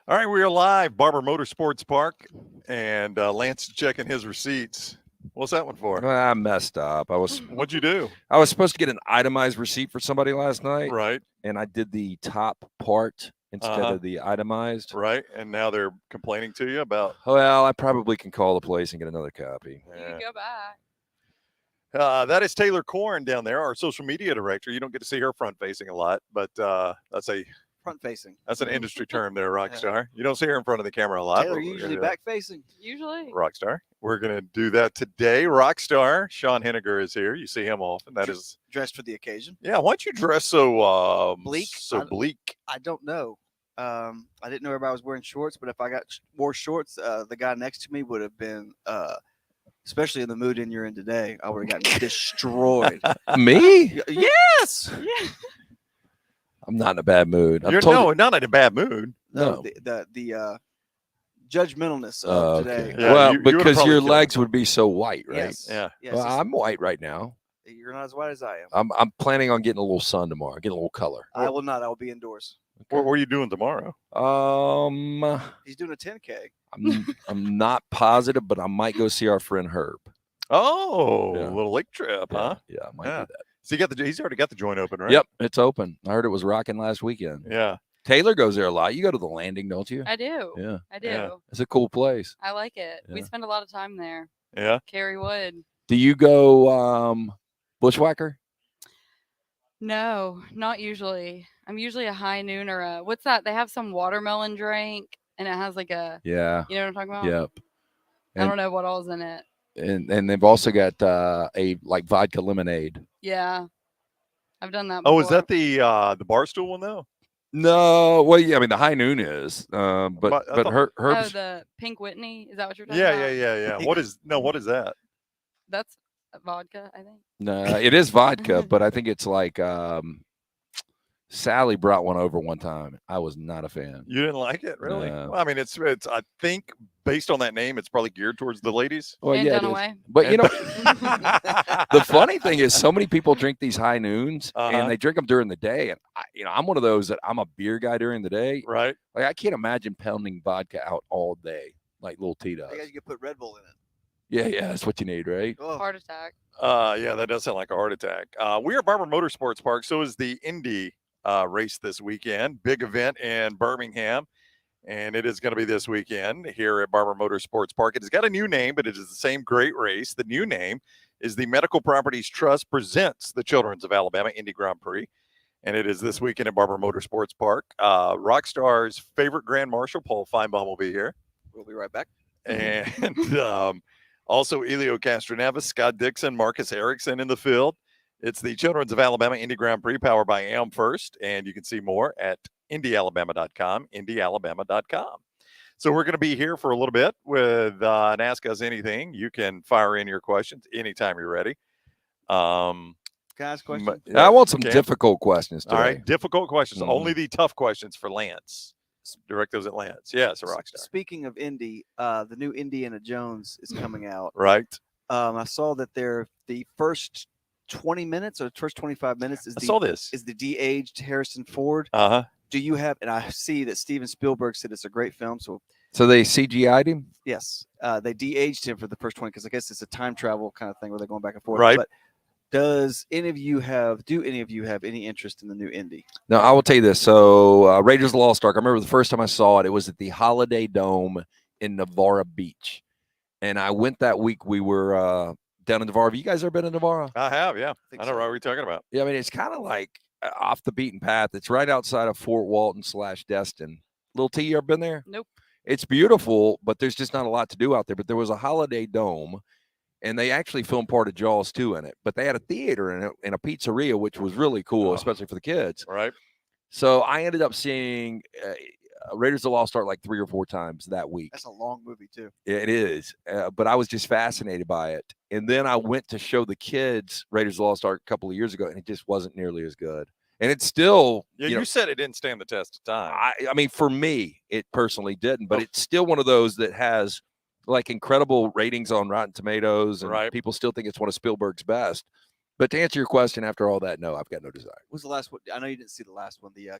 All right, we are live, Barber Motorsports Park, and Lance is checking his receipts. What's that one for? I messed up. What'd you do? I was supposed to get an itemized receipt for somebody last night, Right, and I did the top part instead Uh-huh. of the itemized. right, and now they're complaining to you about. Well, I probably can call the place and get another copy. You can go back. That is Taylor Korn down there, our social media director. You don't get to see her front facing a lot, but that's Front facing. an industry term there, Rockstar. You don't see her in front of the camera a lot. Taylor but we're usually gonna- back facing. Usually. Rockstar. We're going to do that today. Rockstar, Sean Henniger is here. You see him often. That is, Dressed for the occasion. yeah. Why don't you dress so Bleak? So bleak. I don't know. I didn't know everybody was wearing shorts, but if I wore shorts, the guy next to me would have been, especially in the mood you're in today, I would have gotten destroyed. Me? Yes. Yeah. I'm not in a bad mood. You're not in a bad mood. No. The judgmentalness of Oh, today. okay. Yeah, well, you would've because probably your killed legs him. would be so white, right? Yes. Yeah. Yes. Well, I'm white right now. You're not as white as I am. I'm planning on getting a little sun tomorrow, getting a little color. I will not. I will be indoors. What are you doing tomorrow? He's doing a 10K. I'm not positive, but I might go see our friend Herb. Oh, Yeah. a little lake trip, huh? Yeah, I might Yeah. do that. So he's already got the joint open, right? Yep, it's open. I heard it was rocking last weekend. Yeah. Taylor goes there a lot. You go to the Landing, don't you? I do. Yeah, I do. Yeah. it's a cool place. I like it. We Yeah. spend a lot of time there. Yeah. Carrie Wood. Do you go bushwhacker? No, not usually. I'm usually a high noon or a what's that? They have some watermelon drink and it has like a Yeah. you know what I'm talking about? Yep. I don't know what all's in it. And they've also got a like vodka lemonade. Yeah. I've done that Oh, before. is that the Barstool one though? No, well, yeah, I mean the High Noon is, but But I thought- Oh, Herb's the Pink Whitney? Is that what you're talking Yeah, about? yeah. What is that? That's vodka, I think. no, it is vodka, but I think it's like Sally brought one over one time. I was not a fan. You didn't like it, really? No. Well, I mean, it's. I think based on that name, it's probably geared towards the ladies. Well, and yeah, done it is. away. But you know, the the funny thing is, so many people drink these High Noons, Uh-huh. and they drink them during the day. And I'm one of those that I'm a beer guy during the day. right? Like I can't imagine pounding vodka out all day, like little T does. I guess you could put Red Bull in it. Yeah, that's what you need, right? Oh, Heart attack. Yeah, that does sound like a heart attack. We are Barber Motorsports Park. So is the Indy race this weekend. Big event in Birmingham. And it is going to be this weekend here at Barber Motorsports Park. It has got a new name, but it is the same great race. The new name is the Medical Properties Trust presents the Children's of Alabama Indy Grand Prix. And it is this weekend at Barber Motorsports Park. Rockstar's favorite Grand Marshal, Paul Feinbaum, will be here. we'll be right back. And also Elio Castroneves, Scott Dixon, Marcus Erickson in the field. It's the Children's of Alabama Indy Grand Prix powered by Am First, and you can see more at indyalabama.com, indyalabama.com. So we're going to be here for a little bit with an Ask Us Anything. You can fire in your questions anytime you're ready. Can I ask a question? I want some Okay. difficult questions today. All right, difficult questions. Mhm. Only the tough questions for Lance. Direct those at Lance. Yes, a Rockstar. Speaking of Indy, the new Indiana Jones is coming out. Right. I saw that the first 20 minutes or the first 25 minutes is I saw this. the de-aged Harrison Ford. Uh-huh. Do you have? And I see that Steven Spielberg said it's a great film. So So they CGI'd him? yes, they de-aged him for the first 20 because I guess it's a time travel kind of thing where they're going back and forth. Right. But do any of you have any interest in the new Indy? No, I will tell you this. So Raiders of the Lost Ark, I remember the first time I saw it, it was at the Holiday Dome in Navarre Beach. And I went that week. We were down in Navarre. Have you guys ever been in Navarre? I have, yeah. think I know so. what you're talking about. Yeah, I mean, it's kind of like off the beaten path. It's right outside of Fort Walton / Destin. Little T, you ever been there? Nope. It's beautiful, but there's just not a lot to do out there. But there was a Holiday Dome, and they actually filmed part of Jaws 2 in it. But they had a theater in it and a pizzeria, which was really cool, Oh. especially for the kids. Right. So I ended up seeing Raiders of the Lost Ark like 3 or 4 times that week. That's a long movie too. It is, but I was just fascinated by it. And then I went to show the kids Raiders of the Lost Ark a couple of years ago, and it just wasn't nearly as good. And it's still, Yeah, you know, you said it didn't stand the test of time. I mean, for me, it personally didn't, but Oh. it's still one of those that has like incredible ratings on Rotten Tomatoes, and Right. people still think it's one of Spielberg's best. But to answer your question, after all that, no, I've got no desire. What was the last one? I know you didn't see the last one. The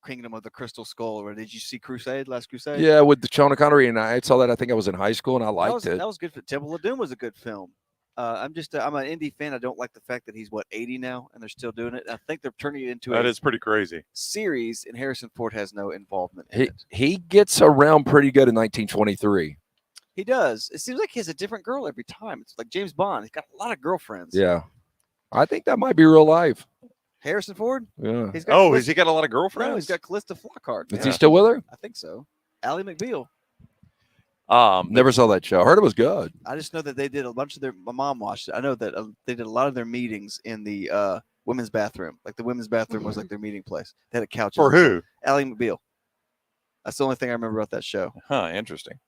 Kingdom of the Crystal Skull. Or did you see Last Crusade? Yeah, with the Sean Connery, and I saw that. I think I was in high school, and I liked it. That was good. Temple of Doom was a good film. I'm an Indy fan. I don't like the fact that he's 80 now, and they're still doing it. I think they're turning it into That is pretty crazy. series, and Harrison Ford has no involvement in it. He gets around pretty good in 1923. He does. It seems like he has a different girl every time. It's like James Bond. He's got a lot of girlfriends. Yeah, I think that might be real life. Harrison Ford. Yeah. Has he got a lot of girlfriends? No, he's got Callista Flockhart. Is he still with her? I think so. Ally McBeal. Never saw that show. I heard it was good. I just know that they did a bunch of my mom watched it. I know that they did a lot of their meetings in the women's bathroom. Like the women's bathroom was like their meeting place. They had a couch. For who? Ally McBeal. That's the only thing I remember about that show. Huh, interesting.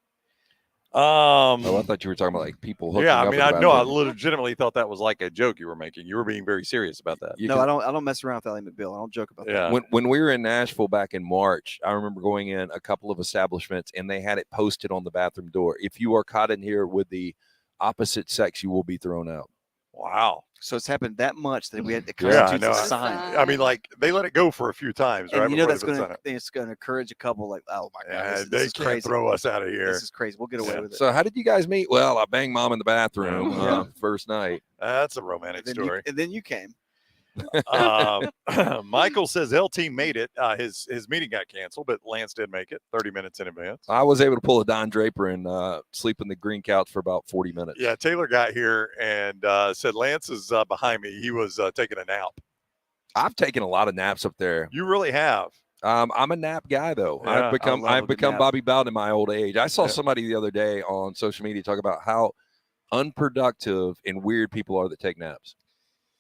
I thought you were talking about like people hooking Yeah, up I mean, in the I know. I bathroom. legitimately thought that was like a joke you were making. You were being very serious about that. You No, can- I don't mess around with Ally McBeal. I don't joke about Yeah. When we were in Nashville back in March, I remember going in a couple of establishments and they had it posted on the bathroom door. If you are caught in here with the opposite sex, you will be thrown out. Wow. that. So it's happened that much that we had to Yeah, I constitute know. a Sign. sign. I mean, like they let it go for a few times, right? And you know before that's they put it's going to encourage a couple like, oh my god, Yeah, this they is can't crazy. throw us out of here. This is crazy. We'll get away Yeah. with it. So how did you guys meet? Well, I banged mom in the bathroom Yeah. first night. That's a romantic story. And then you came. Michael says LT made it. His meeting got canceled, but Lance did make it 30 minutes in advance. I was able to pull a Don Draper and sleep in the green couch for about 40 minutes. Yeah, Taylor got here and said Lance is behind me. He was taking a nap. I've taken a lot of naps up there. You really have. I'm a nap guy though. Yeah, I've love a good become nap. Bobby Bowden in my old age. I saw Yeah. somebody the other day on social media talk about how unproductive and weird people are that take naps.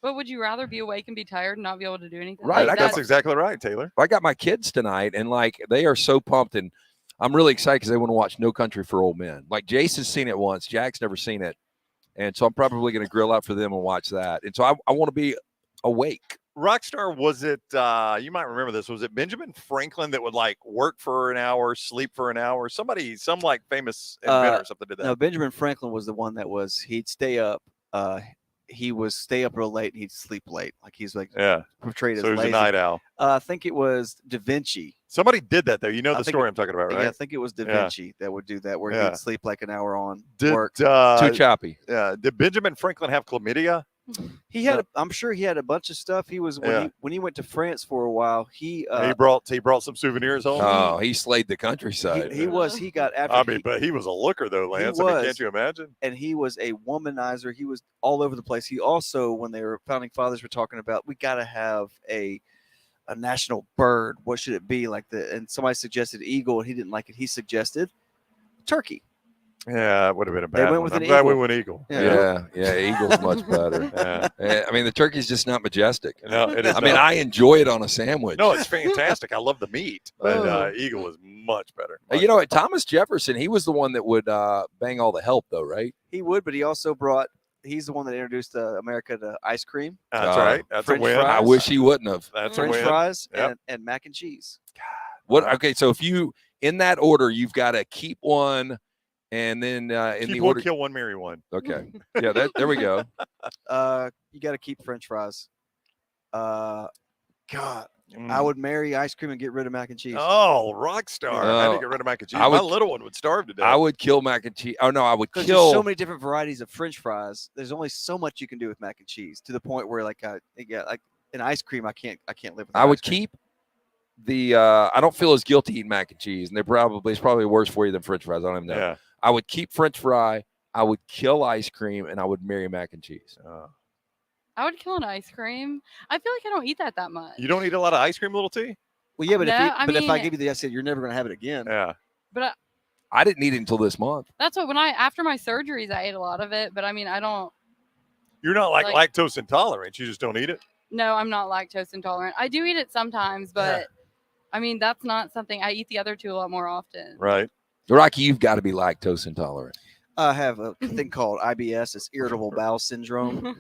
But would you rather be awake and be tired and not be able to do anything? Right, Like, I got That's exactly right, Taylor. I got my kids tonight, and like they are so pumped, and I'm really excited because they want to watch No Country for Old Men. Like Jason's seen it once, Jack's never seen it, and so I'm probably going to grill out for them and watch that. And so I want to be awake. Rockstar, was it, you might remember this, was it Benjamin Franklin that would like work for an hour, sleep for an hour? Some like famous inventor or something did that. No, Benjamin Franklin was the one that he'd stay up. He was stay up real late and he'd sleep late. Like he's like Yeah. portrayed as So he was lazy. a night owl. I think it was Da Vinci. Somebody did that though. You know I the think story I'm talking about, right? Yeah, I think it was Da Yeah. Vinci that would do that, where Yeah. he'd sleep like an hour on Did, work. Too choppy. did Benjamin Franklin have chlamydia? He had, I'm sure he had a bunch of stuff. He was Yeah. when he went to France for a while. he brought some souvenirs home. Oh, he slayed the countryside. he got after. I mean, but he was a looker though, Lance. I mean, was. can't you imagine? And he was a womanizer. He was all over the place. He also, when they were founding fathers were talking about, we got to have a national bird. What should it be? And somebody suggested eagle, and he didn't like it. He suggested turkey. Yeah, it would have been a They bad went one. with I'm an glad we eagle. went eagle. Yeah, Eagle's much better. Yeah. I mean, the turkey's just not majestic. No, it is. I mean, not. I enjoy it on a sandwich. No, it's fantastic. I love the meat, but Oh. Eagle is much better. You know what? Thomas Jefferson, he was the one that would bang all the help, though, right? He would, but he also he's the one that introduced America to ice cream, That's right. That's French a win. fries. I wish he wouldn't have. That's a French win. fries, Yep. and mac and cheese. What? Okay, so if you in that order, you've got to keep one, and then in Keep the one, order. kill one, marry one. Okay, yeah, there we go. You got to keep French fries. God, I Mm. would marry ice cream and get rid of mac and cheese. Oh, Rockstar. How do you get rid of mac and cheese? I My would- little one would starve to death. I would kill mac and cheese. Oh no, I would Because kill. there's so many different varieties of French fries. There's only so much you can do with mac and cheese, to the point where like an ice cream, I can't live with. I would ice cream. keep the. I don't feel as guilty eating mac and cheese, and it's probably worse for you than French fries. I don't even know. Yeah. I would keep French fry. I would kill ice cream, and I would marry mac and cheese. I would kill an ice cream. I feel like I don't eat that much. You don't eat a lot of ice cream, little T? Well, yeah, but No, if I mean- give you the, I said you're never gonna have it again. Yeah. But I didn't eat it until this month. that's what after my surgeries I ate a lot of it. But I mean I don't. You're not like Like- lactose intolerant. You just don't eat it? No, I'm not lactose intolerant. I do eat it sometimes, but I mean that's not something I eat the other two a lot more often. Right. Rocky, you've got to be lactose intolerant. I have a thing called IBS. It's irritable bowel syndrome.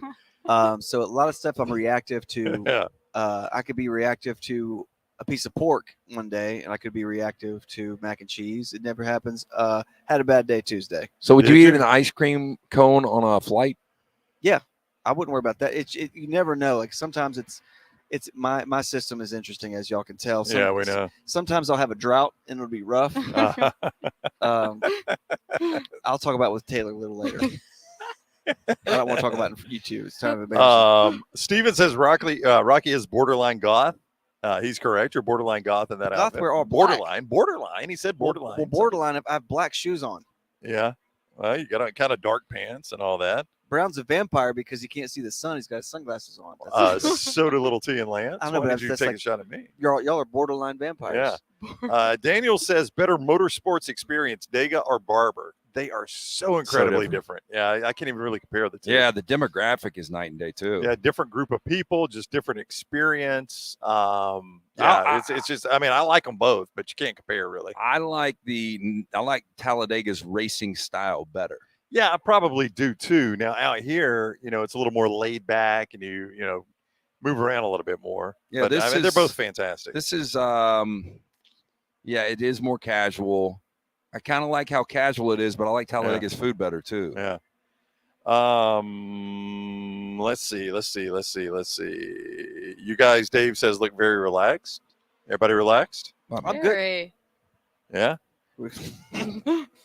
So a lot of stuff I'm reactive to. Yeah. I could be reactive to a piece of pork one day, and I could be reactive to mac and cheese. It never happens. Had a bad day Tuesday. So would you Did eat you? an ice cream cone on a flight? I wouldn't worry about that. You never know. Like sometimes It's my system is interesting, as y'all can tell. Yeah, we know. Sometimes I'll have a drought and it'll be rough. I'll talk about it with Taylor a little later. I don't want to talk about it for you two. It's kind of embarrassing. Steven says Rocky is borderline goth. He's correct. You're borderline goth in that Goth outfit. wear all black. Borderline. He said borderline. Well, borderline. I have black shoes on. Yeah. Well, you got kind of dark pants and all that. Brown's a vampire because he can't see the sun. He's got sunglasses on. So do Little T and Lance. I know, Why but did you that's take like- a shot at me? Y'all are borderline vampires. Yeah. Daniel says better motorsports experience, Dega or Barber. They are so incredibly different. Yeah, I can't even really compare the two. Yeah, the demographic is night and day too. Yeah, different group of people, just different experience. It's just. I mean, I like them both, but you can't compare really. I like Talladega's racing style better. Yeah, I probably do too. Now out here, it's a little more laid back, and you move around a little bit more. Yeah, but they're both fantastic. This is it is more casual. I kind of like how casual it is, but I like Talladega's food better too. Yeah. Let's see. You guys, Dave says, look very relaxed. Everybody relaxed? I'm good. Very. Yeah. No.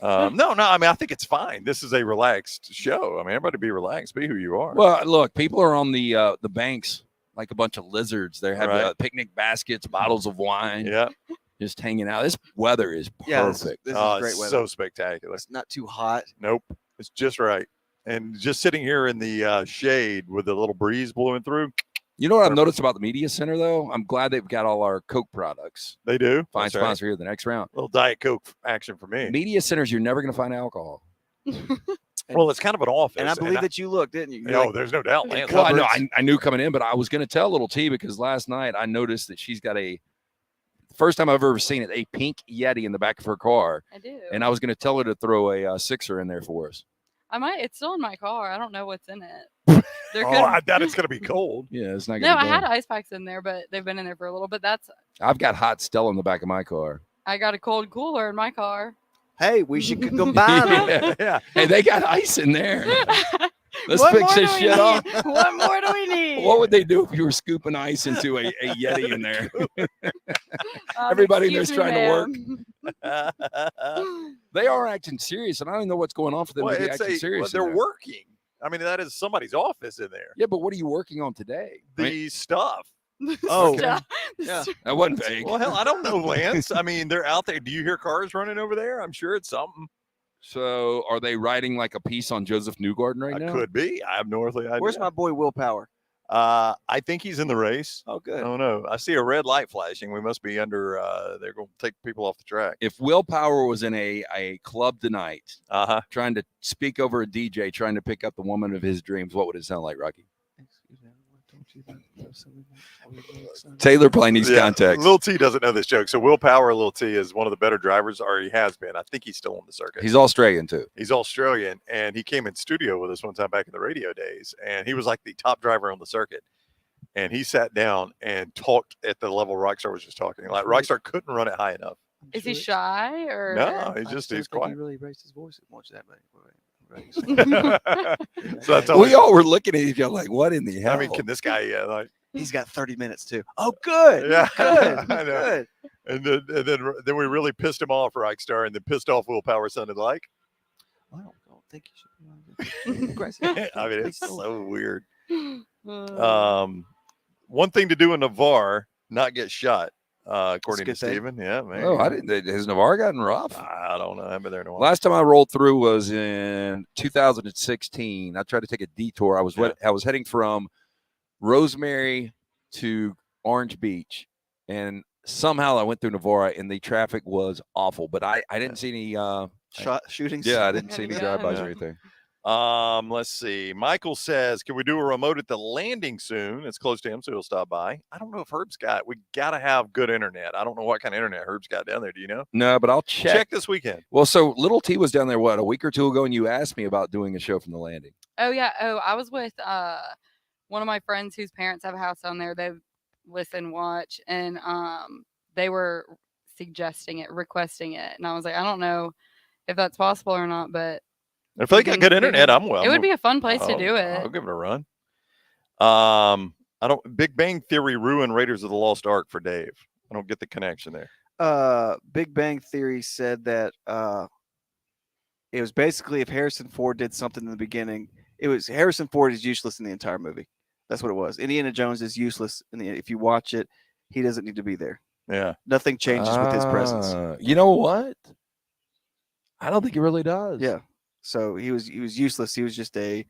I mean, I think it's fine. This is a relaxed show. I mean, everybody be relaxed. Be who you are. Well, look, people are on the banks like a bunch of lizards. They have Right. picnic baskets, bottles of wine, Yeah. just hanging out. This weather is Yeah, perfect. This is Oh, great it's weather. so spectacular. It's not too hot. Nope. It's just right. And just sitting here in the shade with a little breeze blowing through, You know what I've noticed about the media center though? I'm glad they've got all our Coke products. they do. Fine That's right. sponsor here the next round. Little Diet Coke action for me. Media centers, you're never going to find alcohol. Well, it's kind of an office. And I believe that you looked, didn't you? You're No, like, there's no doubt. Lance. Well, I know Cupboards. I knew coming in, but I was going to tell Little T because last night I noticed that she's got first time I've ever seen it, a pink Yeti in the back of her car. I do. And I was going to tell her to throw a sixer in there for us. I might. It's still in my car. I don't know what's in it. They're Oh, good. I doubt it's going to be cold. Yeah, it's not going No, to I had ice packs in there, but they've been in there for a little bit. I've got hot Stella in the back of my car. I got a cold cooler in my car. hey, we should combine them. Yeah. Yeah. Hey, they got ice in there. Let's What fix more this do we shit off. need? What more do we need? What would they do if you were scooping ice into a Yeti in there? Everybody in there's excuse me, trying to work. ma'am. They are acting serious, and I don't even know what's going on for them Well, to be acting serious. in they're there. working. I mean, that is somebody's office in there. Yeah, but what are you working on today? The stuff. Oh, Stop. yeah. That wasn't vague. Well, hell, I don't know, Lance. I mean, they're out there. Do you hear cars running over there? I'm sure it's something. So, are they writing like a piece on Joseph Newgarden right I now? could be. I have no earthly idea. Where's my boy Willpower? I think he's in the race. Oh, good. Oh no, I see a red light flashing. We must be under. They're going to take people off the track. If Willpower was in a club tonight, Trying to speak over a DJ, trying to pick up the woman of his dreams, what would it sound like, Rocky? Taylor playing these contacts. Lil T doesn't know this joke. So Willpower, Lil T is one of the better drivers, or he has been. I think he's still on the circuit. He's Australian too. He's Australian, and he came in studio with us one time back in the radio days, and he was like the top driver on the circuit. And he sat down and talked at the level Rockstar was just talking. Like Rockstar couldn't run it high enough. Is he shy or? No, he's quiet. He really raised his voice much that way. So that's all. We all were looking at each other like, what in the hell? I mean, can this guy? Yeah, like He's got 30 minutes too. Oh, good. Yeah, Good. I know. Good. and then we really pissed him off, Rockstar, and then pissed off Willpower sounded like. I don't think you should be aggressive. I mean, it's so weird. Uh, One thing to do in Navarre, not get shot, according to good thing. Steven. Yeah, man. Oh, I didn't. Has Navarre gotten rough? I don't know. I haven't been there in a while. Last time I rolled through was in 2016. I tried to take a detour. I was I was heading from Rosemary to Orange Beach, and somehow I went through Navarre, and the traffic was awful. But I didn't see any. Shootings. Yeah, I didn't see any Yeah. drive-bys Yeah. or anything. Let's see. Michael says, can we do a remote at the landing soon? It's close to him, so he'll stop by. I don't know if Herb's got. We got to have good internet. I don't know what kind of internet Herb's got down there. Do you know? No, but I'll check. Check this weekend. Well, so Little T was down there a week or two ago, and you asked me about doing a show from the landing. Oh yeah. Oh, I was with one of my friends whose parents have a house down there. They listen, watch, and they were requesting it, and I was like, I don't know if that's possible or not, but If they got good internet, I'm well. it would be a fun place to I'll- do I'll it. give it a run. I don't. Big Bang Theory ruined Raiders of the Lost Ark for Dave. I don't get the connection there. Big Bang Theory said that it was basically if Harrison Ford did something in the beginning, it was Harrison Ford is useless in the entire movie. That's what it was. Indiana Jones is useless, and if you watch it, he doesn't need to be there. Yeah. Nothing changes with his presence. You know what? I don't think it really does. Yeah. So he was useless. He was just a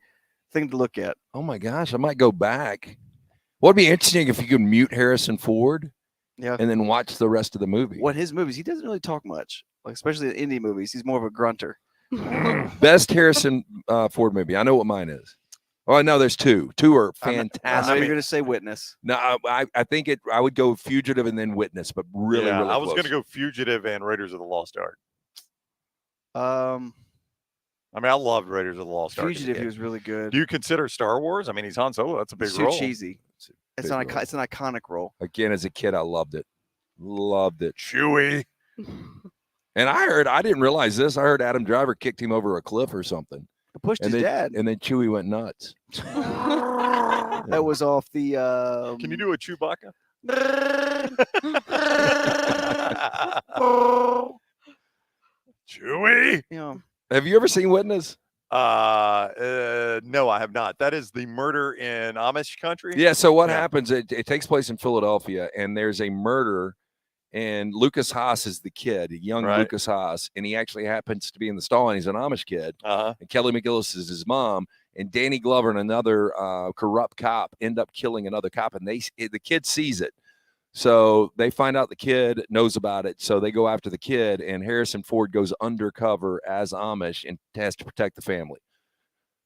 thing to look at. Oh my gosh, I might go back. What'd be interesting if you could mute Harrison Ford, Yeah. and then watch the rest of the movie. What his movies, he doesn't really talk much, like especially the indie movies. He's more of a grunter. Best Harrison Ford movie. I know what mine is. Oh no, there's two. Two are I know fantastic. you're going to say Witness. No, I think I would go Fugitive and then Witness, but really, Yeah, really I was close. going to go Fugitive and Raiders of the Lost Ark. I mean, I loved Raiders of the Lost Ark. Fugitive, he was really good. Do you consider Star Wars? I mean, he's Han Solo. That's a big It's too role. cheesy. It's Big an role. it's an iconic role. Again, as a kid, I loved it. Loved it. Chewie. And I didn't realize this. I heard Adam Driver kicked him over a cliff or something. It pushed And his then, dad. and then Chewie went nuts. That was off the. Can you do a Chewbacca? Chewie. You know, Have you ever seen Witness? No, I have not. That is the murder in Amish country. Yeah. So what Yeah. happens? It takes place in Philadelphia, and there's a murder, and Lucas Haas is the kid, young Right. Lucas Haas, and he actually happens to be in the stall, and he's an Amish kid, Uh-huh. and Kelly McGillis is his mom, and Danny Glover and another corrupt cop end up killing another cop, and the kid sees it. So they find out the kid knows about it. So they go after the kid, and Harrison Ford goes undercover as Amish and has to protect the family.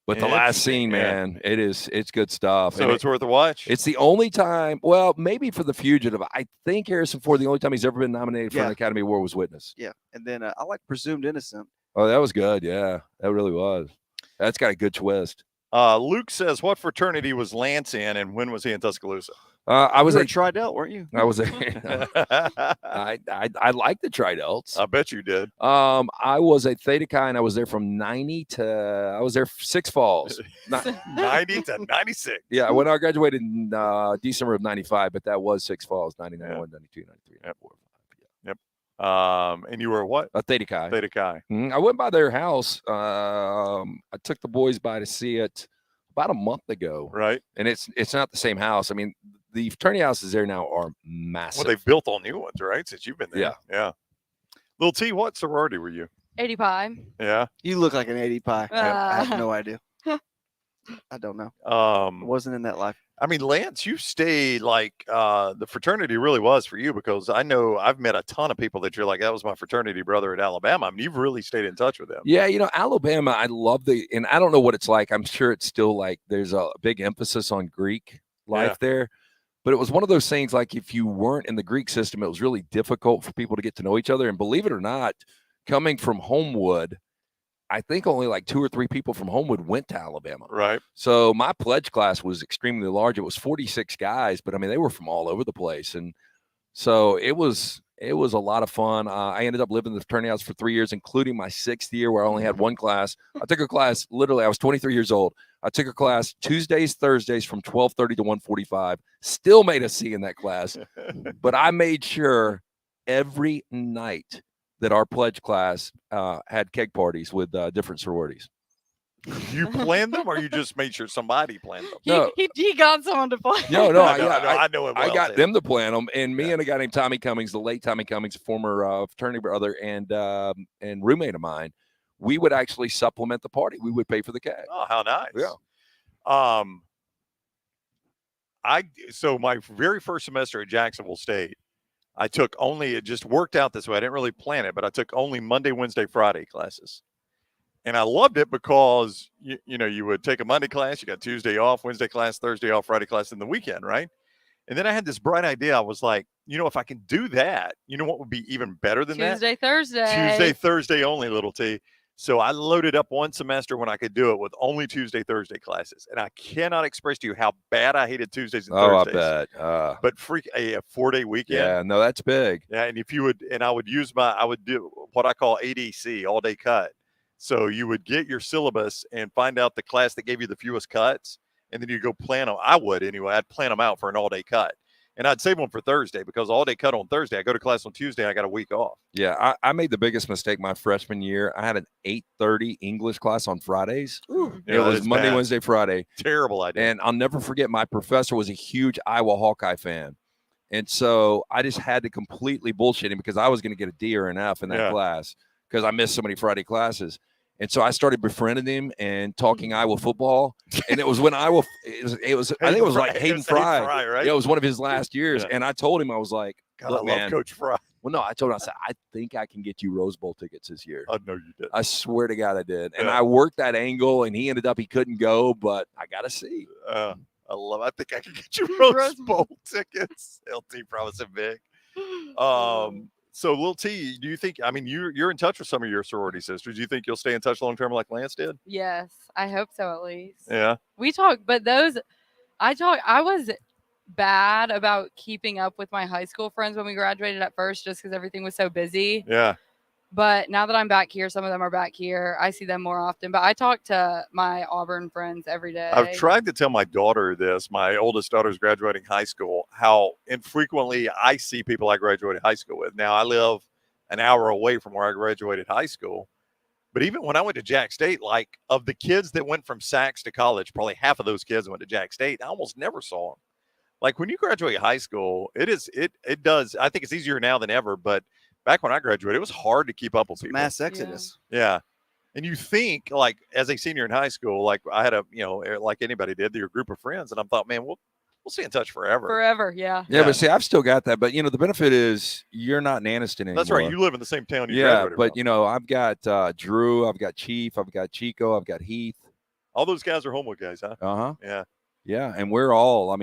But the last scene, Interesting, yeah. man, it's good stuff. So And it's worth a watch. it's the only time, well, maybe for The Fugitive. I think Harrison Ford, the only time he's ever been nominated for an Yeah. Academy Award was Witness. yeah. And then I like Presumed Innocent. Oh, that was good. Yeah, that really was. That's got a good twist. Luke says, "What fraternity was Lance in, and when was he in Tuscaloosa?" I was You were a, a Tridelt, weren't you? I was a, I I like the Tridelts. bet you did. I was a Theta Chi, and I was there from 90 to I was there 6 falls. 90 to 96. Yeah, when I graduated in December of 95, but that was 6 falls, 90, 91, 92, 93, 94. And you were what? A Theta Chi. Theta Chi. I went by their house. I took the boys by to see it about a month ago, Right. and it's not the same house. I mean, the fraternity houses there now are massive. Well, they've built all new ones, right? Since you've been there. Yeah. Yeah. Little T, what sorority were you? 80 pie. Yeah. You look like an 80 pie. I have Ah. no idea. I don't know. I Wasn't in that life. mean, Lance, you stayed like the fraternity really was for you, because I know I've met a ton of people that you're like, that was my fraternity brother at Alabama. I mean, you've really stayed in touch with them. Yeah, Alabama, I love and I don't know what it's like. I'm sure it's still like there's a big emphasis on Greek life there. But it was one of those things, like if you weren't in the Greek system, it was really difficult for people to get to know each other. And believe it or not, coming from Homewood, I think only like 2 or 3 people from Homewood went to Alabama. Right. So my pledge class was extremely large. It was 46 guys, but I mean, they were from all over the place. And so it was a lot of fun. I ended up living in the fraternity house for 3 years, including my 6th year where I only had one class. I took a class, literally, I was 23 years old. I took a class Tuesdays, Thursdays from 12:30 to 1:45. Still made a C in that class, but I made sure every night that our pledge class had keg parties with different sororities. You planned them, or you just made sure somebody planned them? No. He got someone to play. No, I know it well. I got Ted. them to plan them, and me Yeah. and a guy named Tommy Cummings, the late Tommy Cummings, a former fraternity brother and roommate of mine, we would actually supplement the party. We would pay for the keg. Oh, how nice. Yeah. So my very first semester at Jacksonville State, I took only, it just worked out this way. I didn't really plan it, but I took only Monday, Wednesday, Friday classes. And I loved it because, you would take a Monday class, you got Tuesday off, Wednesday class, Thursday off, Friday class in the weekend, right? And then I had this bright idea. I was like, if I can do that, what would be even better than Tuesday, Thursday. that? Tuesday, Thursday only, little T. So I loaded up one semester when I could do it with only Tuesday, Thursday classes. And I cannot express to you how bad I hated Tuesdays and Oh, Thursdays. I bet. But a 4-day weekend. Yeah, no, that's big. Yeah, and I would do what I call ADC, all day cut. So you would get your syllabus and find out the class that gave you the fewest cuts, and then you go plan them. I would anyway. I'd plan them out for an all-day cut, and I'd save them for Thursday because all-day cut on Thursday. I go to class on Tuesday. I got a week off. Yeah, I made the biggest mistake my freshman year. I had an 8:30 English class on Fridays. Ooh. Yeah, It that was is Monday, bad. Wednesday, Friday. Terrible idea. And I'll never forget, my professor was a huge Iowa Hawkeye fan. And so I just had to completely bullshit him because I was going to get a D or an F in that Yeah. class because I missed so many Friday classes. And so I started befriending him and talking Iowa football. And it was when Iowa, it was I think it was like Hayden Fry. right? Yeah, it was one of his last years. Yeah. And I told him, I was like, God, look, I love man. Coach Fry. Well, no, I told him, I said, I think I can get you Rose Bowl tickets this year. I know you did. I swear to God I did. And Yeah. I worked that angle, and he ended up, he couldn't go, but I got to see. I love. I think I can get you Rose Rose Bowl tickets. LT promising big. So, Lil T, do you think? I mean, you're in touch with some of your sorority sisters. Do you think you'll stay in touch long term like Lance did? Yes, I hope so at least. Yeah. We talk, but I was bad about keeping up with my high school friends when we graduated at first just because everything was so busy. Yeah. But now that I'm back here, some of them are back here. I see them more often, but I talk to my Auburn friends every day. I've tried to tell my daughter this. My oldest daughter's graduating high school. How infrequently I see people I graduated high school with. Now I live an hour away from where I graduated high school. But even when I went to Jack State, like of the kids that went from Sachs to college, probably half of those kids went to Jack State. I almost never saw them. Like when you graduate high school, it does. I think it's easier now than ever. But back when I graduated, it was hard to keep up with people. Mass exodus. Yeah. And you think like as a senior in high school, like I had like anybody did, your group of friends. And I thought, man, we'll stay in touch forever. Forever, yeah. Yeah, but see, I've still got that. But, the benefit is you're not in Anniston anymore. That's right. You live in the same town you yeah, graduated but, from. I've got Drew, I've got Chief, I've got Chico, I've got Heath. All those guys are Homewood guys, huh? Uh-huh. Yeah. Yeah, and we're all,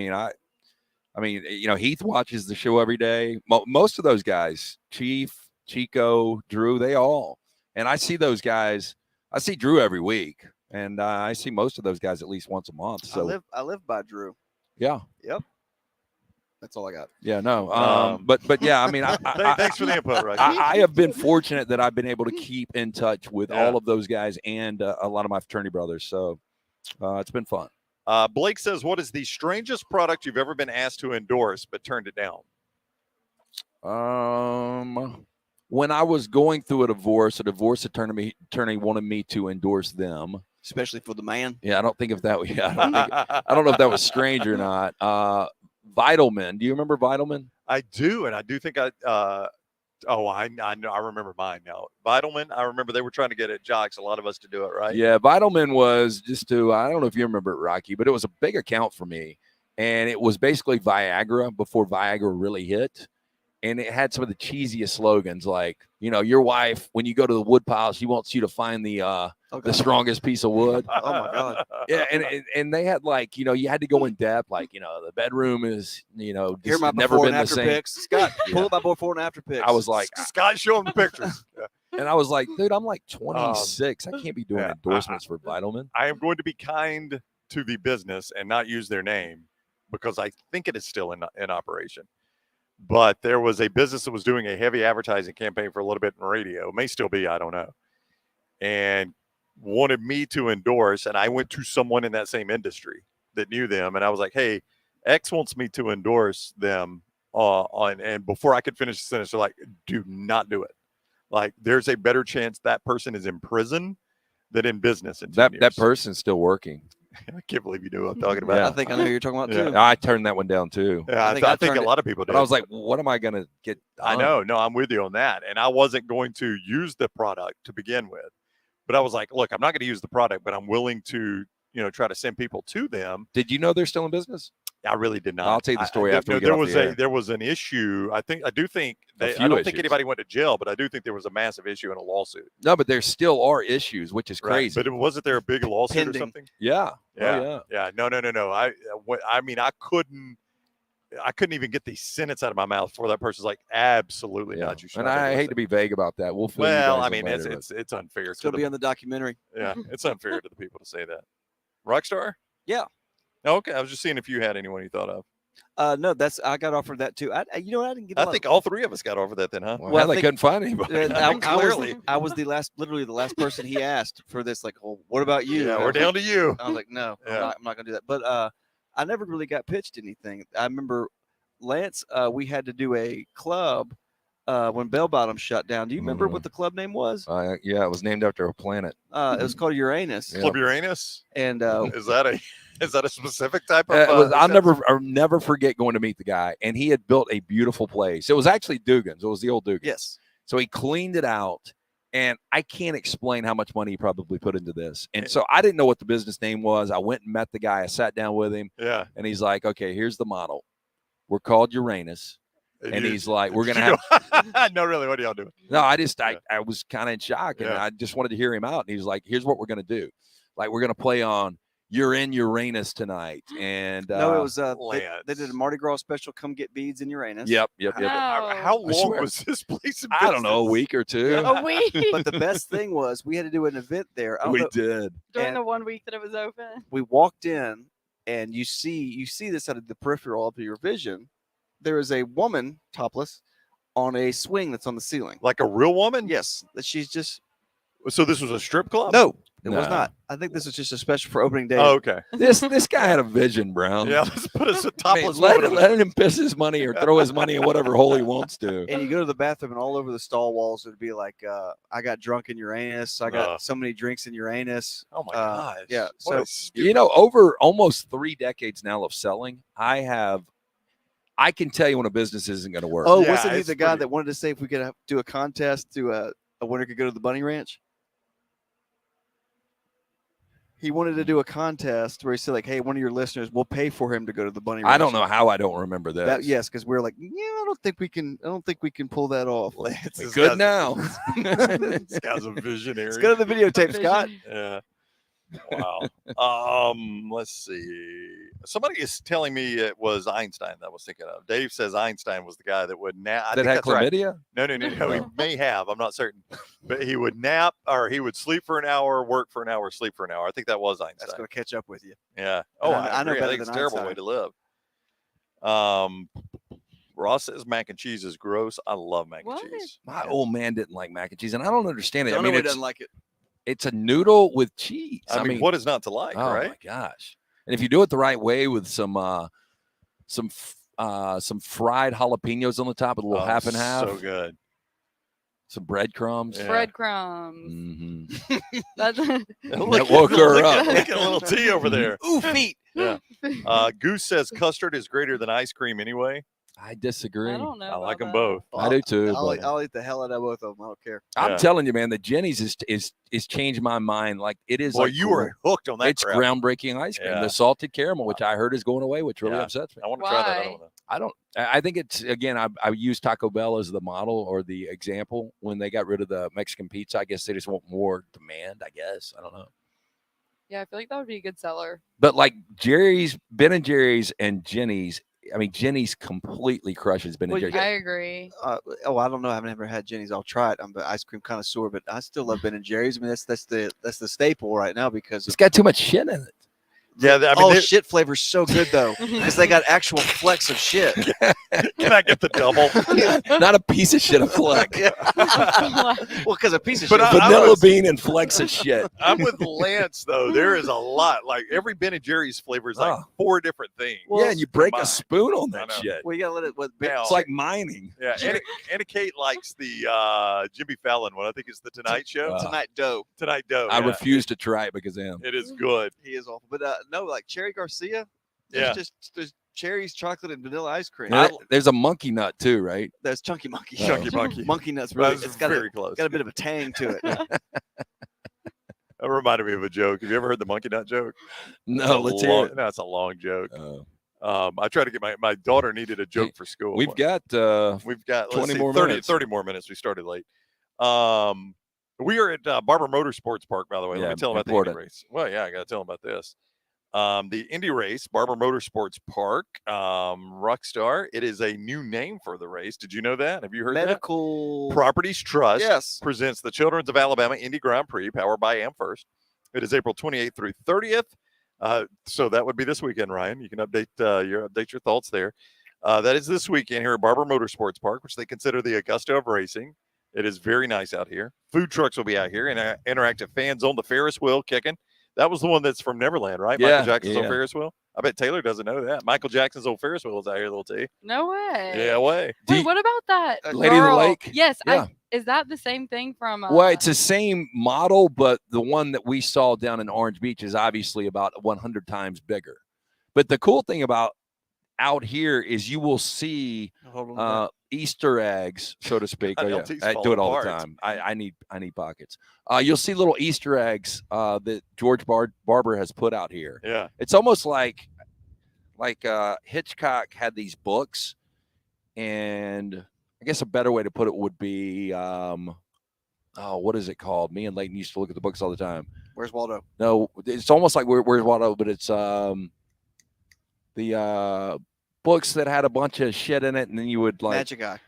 Heath watches the show every day. Most of those guys, Chief, Chico, Drew, they all. And I see those guys. I see Drew every week, and I see most of those guys at least once a month. So I live by Drew. Yeah. Yep. That's all I got. Yeah, no. But yeah, thanks for the input, right? I have been fortunate that I've been able to keep in touch with Yeah. all of those guys and a lot of my fraternity brothers. So it's been fun. Blake says, what is the strangest product you've ever been asked to endorse but turned it down? When I was going through a divorce attorney wanted me to endorse them. Especially for the man. Yeah, I don't think if that. Yeah, I don't know if that was strange or not. Vitalman. Do you remember Vitalman? I do, and I do think I know. I remember mine now. Vitalman. I remember they were trying to get at Jocks. A lot of us to do it, right? Yeah, Vitalman was just to. I don't know if you remember it, Rocky, but it was a big account for me, and it was basically Viagra before Viagra really hit. And it had some of the cheesiest slogans like, your wife, when you go to the wood pile, she wants you to find the strongest piece of wood. Oh, my God. Yeah, and they had like, you had to go in depth. Like, the bedroom is, Here just my never before been and the after same. pics. Scott, Yeah. pull up my before and after pics. I was like, Scott, show them the pictures. Yeah. and I was like, dude, I'm like 26. I can't be doing yeah, endorsements for Vitalman. I am going to be kind to the business and not use their name because I think it is still in operation. But there was a business that was doing a heavy advertising campaign for a little bit in radio. It may still be, I don't know. And wanted me to endorse. And I went to someone in that same industry that knew them. And I was like, hey, X wants me to endorse them and before I could finish the sentence, they're like, do not do it. Like there's a better chance that person is in prison than in business. In 10 years. That person's still working. I can't believe you knew what I'm talking about. Yeah. I think I know who you're talking about, Yeah. too. I turned that one down too. Yeah, I think turned a it- lot of people did. But I was like, what am I going to get done? I know. No, I'm with you on that. And I wasn't going to use the product to begin with. But I was like, look, I'm not going to use the product, but I'm willing to, try to send people to them. Did you know they're still in business? I really did not. I'll tell you the story after we get there off was the air. there was an issue. I do think A I few don't think issues. anybody went to jail, but I do think there was a massive issue in a lawsuit. No, but there still are issues, which is Right. crazy. But wasn't there a big lawsuit Pending. or something? Yeah. Yeah. Oh, yeah. Yeah. No. I mean, I couldn't even get the sentence out of my mouth before that person's like, absolutely Yeah. not. You should. And not I endorse hate it. to be vague about that. We'll fill you Well, guys I in mean, later, it's unfair. Still to be the, on the documentary. yeah, it's unfair to the people to say that. Rockstar? Yeah. Oh, okay. I was just seeing if you had anyone you thought of. No, I got offered that too. You know, I didn't get. I think all three of us got over that then, huh? Well, Well, I they think- couldn't find anybody. Clearly. I was literally the last person he asked for this. Like, well, what about you? Yeah, And I we're was down like, to you. I was like, no, Yeah. I'm not gonna do that. But I never really got pitched anything. I remember Lance. We had to do a club when Bell Bottom shut down. Do you remember what the club name was? Yeah, it was named after a planet. It was called Uranus. Yeah. Club Uranus. And Is that a specific type of? I'll never forget going to meet the guy, and he had built a beautiful place. It was actually Dugan's. It was the old Dugan's. yes, So he cleaned it out, and I can't explain how much money he probably put into this. And so I didn't know what the business name was. I went and met the guy. I sat down with him, Yeah. and he's like, "Okay, here's the model. We're called Uranus." And he's like, "We're gonna have." No, really. What are y'all doing? No, I Yeah. was kind of in shock, and Yeah. I just wanted to hear him out. And he was like, "Here's what we're gonna do. Like, we're gonna play on You're in Uranus tonight." And no, it was they Lance. did a Mardi Gras special. Come get beads in Uranus. Yep. No. How long swear. was this place? In I don't know, a business? week or two. A week But the best thing was we had to do an event there. I don't We know- did. during and- the 1 week that it was open. we walked in, and you see this out of the peripheral of your vision. There is a woman topless on a swing that's on the ceiling. Like a real woman? Yes, that she's just So this was a strip club? no, it was No. not. I think this was just a special for opening day. Oh, okay. This guy had a vision, Brown. Yeah, let's put us a I mean, topless woman. let him piss his money or throw his money in whatever hole he wants to. And you go to the bathroom, and all over the stall walls would be like, "I got drunk in Uranus. I got so many drinks in Uranus." Oh my Uh, gosh. yeah, What a so- stupid- You know, over almost 3 decades now of selling, I can tell you when a business isn't going to work. Oh, Yeah, wasn't he it's the guy pretty- that wanted to say if we could do a contest to a winner could go to the bunny ranch? He wanted to do a contest where he said, like, "Hey, one of your listeners, we'll pay for him to go to the bunny ranch." I don't know how I don't remember this. That, yes, because we're like, yeah, I don't think we can pull that off. Lance We is good got- now. This guy's a visionary. Let's go to the videotape, Scott. Yeah. Wow. Let's see. Somebody is telling me it was Einstein that I was thinking of. Dave says Einstein was the guy that would nap. I that think had that's right. chlamydia? No. He may have. I'm not certain. But he would nap or he would sleep for an hour, work for an hour, sleep for an hour. I think that was That's Einstein. going to catch up with you. Yeah. Oh, I know agree. better think it's a than terrible way Einstein. to live. Ross says mac and cheese is gross. I love mac What? and cheese. My old man didn't like mac and cheese, and I don't understand it. I Don't mean, know he it's, doesn't like it. it's a noodle with cheese. I mean, what is not to like, oh right? my gosh! And if you do it the right way with some fried jalapenos on the top, with a little Oh, half and half, So good. some breadcrumbs. Yeah. Breadcrumbs. Mhm. That's That woke her up. Look at little T over there. Ooh, feet. Yeah. Goose says custard is greater than ice cream anyway. I disagree. I don't know. I like them about both. I do too. I'll, but I'll eat the hell out of both of them. I don't care. I'm Yeah. telling you, man, the Jenny's is changed my mind. Like it is. Well, like you were hooked on that It's crap. groundbreaking ice cream. Yeah. The salted caramel, which I heard is going away, which really Yeah. upsets me. I want to try that other Why? one. I think it's again. I use Taco Bell as the model or the example when they got rid of the Mexican pizza. I guess they just want more demand. I guess I don't know. Yeah, I feel like that would be a good seller. But like Jerry's, Ben and Jerry's, and Jenny's. I mean, Jenny's completely crushes Ben Well, and you Jerry's. I agree. I don't know. I haven't ever had Jenny's. I'll try it. I'm an ice cream connoisseur, but I still love Ben and Jerry's. I mean, that's the staple right now because It's got too much shit in it. Yeah, I mean, shit flavor's so good though because they got actual flecks of shit. can I get the double? Not a piece of shit of fleck. Well, because a piece of But shit. I Vanilla was- bean and flecks of shit. I'm with Lance though. There is a lot. Like every Ben and Jerry's flavor is like Oh. 4 different things. Yeah, and you break a combined. spoon on I that know. shit. Well, you gotta let it. Now- It's like mining. Yeah, Anna Kate likes the Jimmy Fallon one. I think it's the Tonight Show. Tonight dough. Tonight Dough. I yeah. refuse to try it because of him. It is good. He is awful, but no, like Cherry Garcia. Yeah. There's cherries, chocolate, and vanilla ice cream. And there's a monkey nut too, right? That's Chunky Monkey. Oh. Chunky Monkey. Monkey nuts. Really, That's it's got very close. got a bit of a tang to it. That reminded me of a joke. Have you ever heard the monkey nut joke? No, let's hear it. No, it's a long joke. Uh, I tried to get my daughter needed a joke Hey, for school. we've got We've got 20 let's see, more 30, minutes. 30 more minutes. We started late. We are at Barber Motorsports Park, by the way. Let Yeah, me tell them about important. the Indy race. Well, yeah, I got to tell them about this. The Indy race, Barber Motorsports Park, Rockstar. It is a new name for the race. Did you know that? Have you heard that? Medical. Properties Trust Yes. presents the Children's of Alabama Indy Grand Prix, powered by AmFirst. It is April 28th through 30th. So that would be this weekend, Ryan. You can update your thoughts there. That is this weekend here at Barber Motorsports Park, which they consider the Augusta of racing. It is very nice out here. Food trucks will be out here, and interactive fans on the Ferris wheel kicking. That was the one that's from Neverland, right? Yeah, Michael Jackson's old yeah. Ferris wheel. I bet Taylor doesn't know that. Michael Jackson's old Ferris wheel is out here, little T. No way. Yeah, way. Wait, what about that Lady of the girl? Lake? Yes. Yeah. Is that the same thing from? Well, it's the same model, but the one that we saw down in Orange Beach is obviously about 100 times bigger. But the cool thing about out here is you will see Easter eggs, so to speak. God, Oh, yeah. LT's I do falling it all apart. the time. I need pockets. You'll see little Easter eggs that George Barber has put out here. Yeah. It's almost like Hitchcock had these books, and I guess a better way to put it would be, what is it called? Me and Leighton used to look at the books all the time. Where's Waldo? No, it's almost like Where's Waldo, but it's the books that had a bunch of shit in it, and then you would like Magic Eye.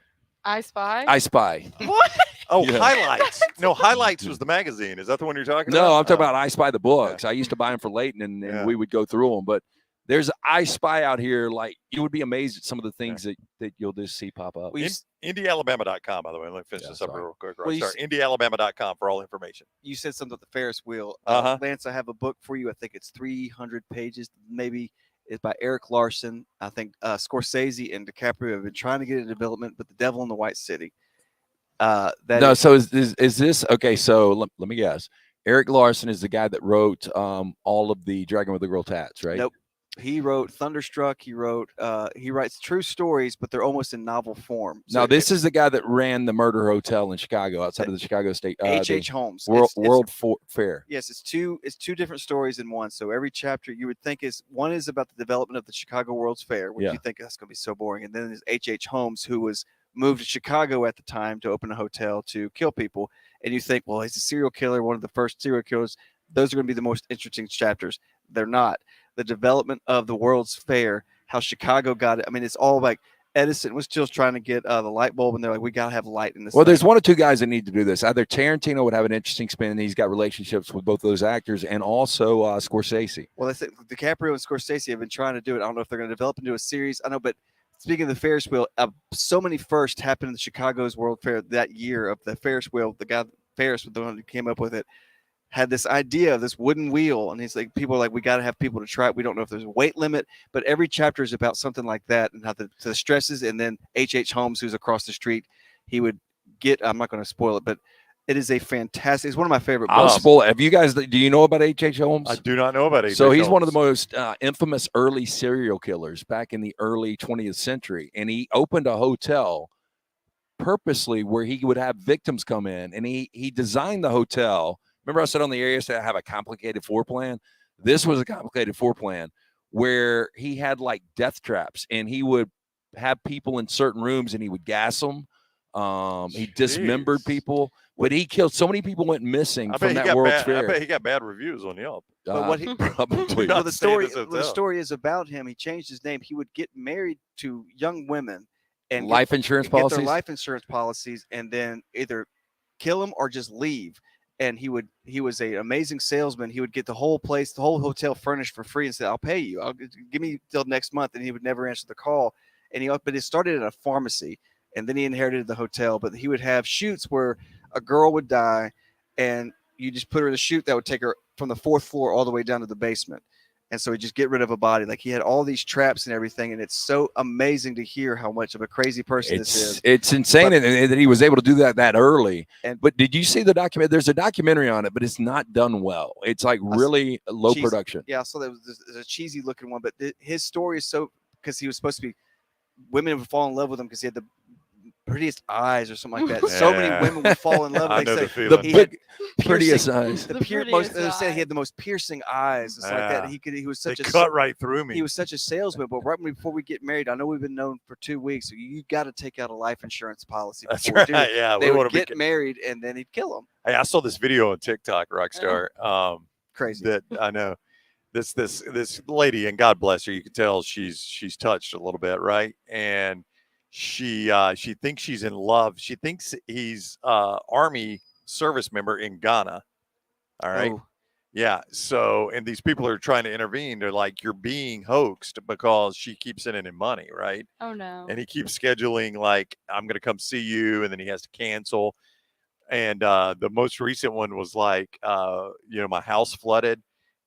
I Spy. I Spy. What? Oh, Yeah. Highlights. No, Highlights was the magazine. Is that the one you're talking about? No, I'm talking Oh. about I Spy the books. I used to buy them for Leighton, and Yeah. we would go through them. But there's I Spy out here. Like, you would be amazed at some of the things that you'll just see pop up. IndyAlabama.com, by the way. Let me finish Yeah, this up sorry. real quick. Well, you Rockstar. IndyAlabama.com for all information. You said something about the Ferris wheel. Uh-huh. Lance, I have a book for you. I think it's 300 pages, maybe. It's by Eric Larson. I think Scorsese and DiCaprio have been trying to get it in development, but The Devil in the White City. So is this okay? So let me guess. Eric Larson is the guy that wrote all of the Dragon with the Girl Tats, right? Nope. He wrote Thunderstruck. He writes true stories, but they're almost in novel form. So Now this is the guy that ran the Murder Hotel in Chicago, outside of the Chicago State H.H. Holmes. World Fair. Yes, it's two different stories in one. So every chapter you would think one is about the development of the Chicago World's Fair, which you think that's going to be so boring. And then there's H.H. Holmes, who was moved to Chicago at the time to open a hotel to kill people. And you think, well, he's a serial killer, one of the first serial killers. Those are going to be the most interesting chapters. They're not. The development of the World's Fair, how Chicago got it. I mean, it's all like Edison was still trying to get the light bulb, and they're like, we got to have light in this. Well, there's one or two guys that need to do this. Either Tarantino would have an interesting spin. He's got relationships with both those actors, and also Scorsese. Well, they say DiCaprio and Scorsese have been trying to do it. I don't know if they're going to develop into a series. I know, but speaking of the Ferris wheel, so many firsts happened in the Chicago's World Fair that year of the Ferris wheel. The guy Ferris was the one who came up with it. Had this idea of this wooden wheel, and he's like, people are like, we got to have people to try it. We don't know if there's a weight limit, but every chapter is about something like that and how the stresses. And then H.H. Holmes, who's across the street, he would get. I'm not going to spoil it, but it is a fantastic. It's one of my favorite books. I'll spoil it. Have you guys? Do you know about H.H. Holmes? I do not know about H.H. So he's Holmes. one of the most infamous early serial killers back in the early 20th century, and he opened a hotel purposely where he would have victims come in, and he designed the hotel. Remember I said on the area to have a complicated floor plan? This was a complicated floor plan where he had like death traps, and he would have people in certain rooms and he would gas them. He dismembered people, but he killed so many people went missing from that World's Fair. I bet he got bad reviews on Yelp. But what he probably. well, the story is about him. He changed his name. He would get married to young women and life insurance get policies, their life insurance policies, and then either kill them or just leave. And he was an amazing salesman. He would get the whole place, the whole hotel furnished for free and say, I'll pay you. Give me till next month. And he would never answer the call. But it started at a pharmacy, and then he inherited the hotel. But he would have shoots where a girl would die, and you just put her in a chute that would take her from the 4th floor all the way down to the basement. And so he just get rid of a body. Like, he had all these traps and everything. And it's so amazing to hear how much of a crazy person this is. It's insane that he was able to do that early. But did you see the document? There's a documentary on it, but it's not done well. It's like really low production. Yeah, so there's a cheesy looking one. But his story is so, because he was supposed to be, women would fall in love with him because he had the prettiest eyes or something like that. So many women would fall in love. I know They the say feeling. The big, prettiest eyes. They said he had the most piercing eyes. It's like that. He was such they cut right through me. He was such a salesman. But right before we get married, I know we've been known for 2 weeks. So you got to take out a life insurance policy. That's before we right. do. Yeah, they would get married and then he'd kill him. Hey, I saw this video on TikTok, Rockstar. Crazy. That I know. This lady, and God bless her, you can tell she's touched a little bit, right? And she thinks she's in love. She thinks he's Army service member in Ghana. All right. Oh. Yeah. So, and these people are trying to intervene. They're like, you're being hoaxed because she keeps sending him money, right? Oh no. And he keeps scheduling, like, I'm going to come see you. And then he has to cancel. And the most recent one was like, my house flooded.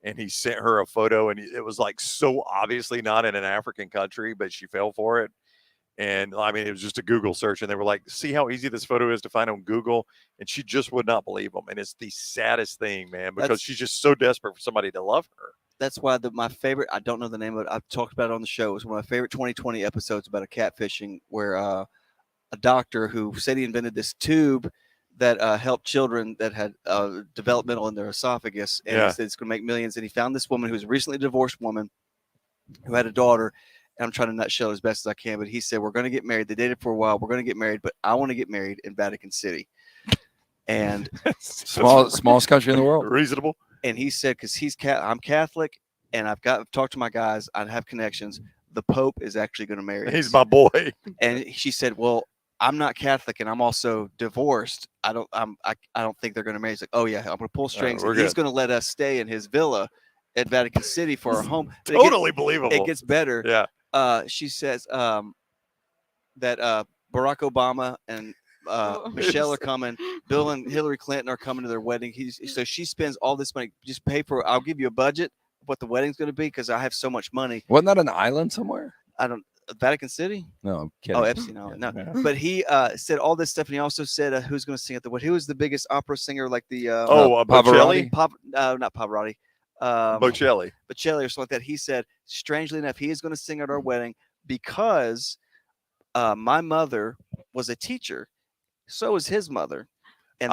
And he sent her a photo. And it was like so obviously not in an African country, but she fell for it. And I mean, it was just a Google search, and they were like, see how easy this photo is to find on Google. And she just would not believe them. And it's the saddest thing, man, because she's just so desperate for somebody to love her. That's why my favorite, I don't know the name of it, I've talked about it on the show. It was one of my favorite 2020 episodes about a catfishing where a doctor who said he invented this tube that helped children that had developmental in their esophagus. And he said it's going to make millions. And he found this woman who was a recently divorced woman who had a daughter. And I'm trying to nutshell as best as I can, but he said, we're going to get married. They dated for a while. We're going to get married, but I want to get married in Vatican City. And smallest country in the world. Reasonable. And he said, because I'm Catholic and I've talked to my guys, I have connections. The Pope is actually going to marry us. He's my boy. And she said, well, I'm not Catholic and I'm also divorced. I don't think they're going to marry. He's like, oh yeah, I'm going to pull strings. And he's going to let us stay in his villa at Vatican City for our home. But totally believable. It gets better. Yeah. She says that Barack Obama and Michelle are coming. Bill and Hillary Clinton are coming to their wedding. So she spends all this money. Just pay for. I'll give you a budget of what the wedding's going to be because I have so much money. Wasn't that an island somewhere? Vatican City? No, I'm kidding. Oh, Epstein. No. But he said all this stuff, and he also said who's going to sing at the wedding. Who was the biggest opera singer? Like the Bocelli? Not Pavarotti. Bocelli or something like that. He said, strangely enough, he is going to sing at our wedding because my mother was a teacher, so is his mother, and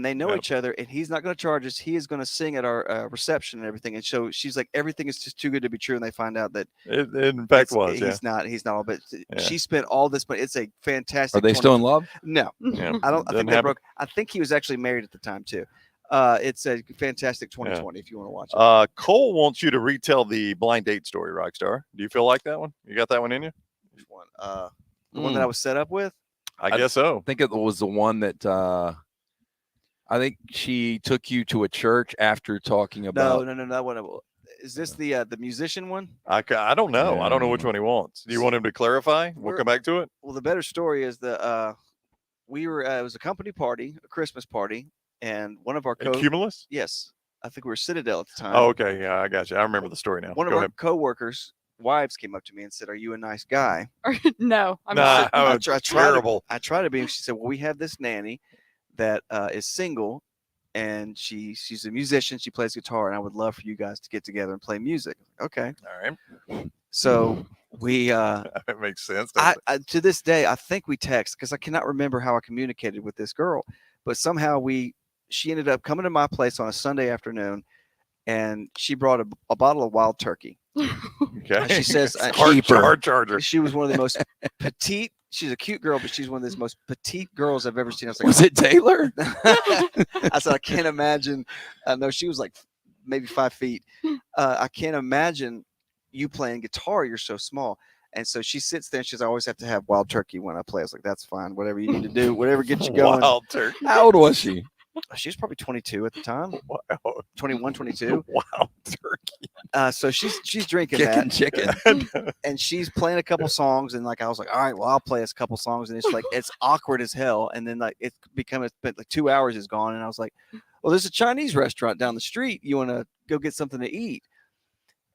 they know each other. And he's not going to charge us. He is going to sing at our reception and everything. And so she's like, everything is just too good to be true. And they find out that it in fact was. He's not all. But she spent all this money. It's a fantastic. Are they still in love? No, yeah. I don't. I think they broke. I think he was actually married at the time too. It's a fantastic 2020 if you want to watch it. Cole wants you to retell the blind date story, Rockstar. Do you feel like that one? You got that one in you? Which one? The one that I was set up with? I guess so. I think it was the one that I think she took you to a church after talking about. No. That one. Is this the musician one? I don't know. Yeah. I don't know which one he wants. Do you want him to clarify? We'll come back to it. Well, the better story is it was a company party, a Christmas party. And one of our Cumulus? Yes. I think we were Citadel at the time. Oh, okay. Yeah, I got you. I remember the story now. One of our coworkers' wives came up to me and said, are you a nice guy? No, I'm not. I terrible. I try to be. She said, well, we have this nanny that is single and she's a musician. She plays guitar and I would love for you guys to get together and play music. Okay. All right. So we it makes sense. I to this day, I think we text because I cannot remember how I communicated with this girl, but somehow she ended up coming to my place on a Sunday afternoon, and she brought a bottle of wild turkey. Okay. She says, hard charger. She was one of the most petite. She's a cute girl, but she's one of the most petite girls I've ever seen. I was like, was it Taylor? I said, I can't imagine. No, she was like maybe 5 feet. I can't imagine you playing guitar. You're so small. And so she sits there and she says, I always have to have wild turkey when I play. I was like, that's fine. Whatever you need to do, whatever gets you going. Wild turkey. How old was she? She was probably 22 at the time. Wow. 21, 22. Wow, turkey. So she's drinking chicken. And she's playing a couple songs. And like I was like, all right, well, I'll play us a couple songs. And it's like it's awkward as hell. And then like it's become like 2 hours is gone. And I was like, well, there's a Chinese restaurant down the street. You want to go get something to eat?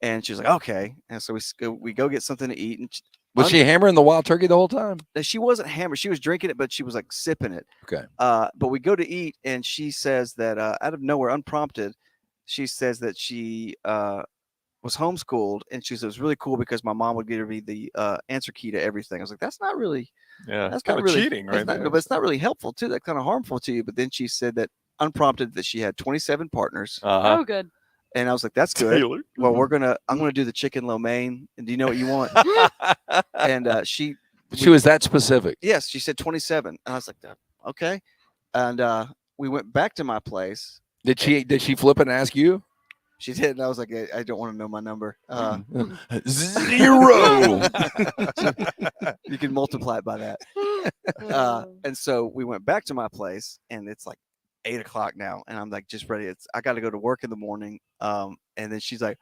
And she was like, okay. And so we go get something to eat. And was she hammering the wild turkey the whole time? She wasn't hammering. She was drinking it, but she was like sipping it. Okay. But we go to eat, and she says that out of nowhere, unprompted, she says that she was homeschooled, and she says it was really cool because my mom would give me the answer key to everything. I was like, that's not really. Yeah, that's kind of really, cheating, right? But it's not really helpful too. That's kind of harmful to you. But then she said that unprompted that she had 27 partners. Oh, good. And I was like, that's good. Taylor. Well, I'm gonna do the chicken lo mein. And do you know what you want? And she was that specific. Yes, she said 27. And I was like, okay. And we went back to my place. Did she flip and ask you? She did. And I was like, I don't want to know my number. 0. You can multiply it by that. And so we went back to my place, and it's like 8 o'clock now, and I'm like just ready. I got to go to work in the morning. And then she's like,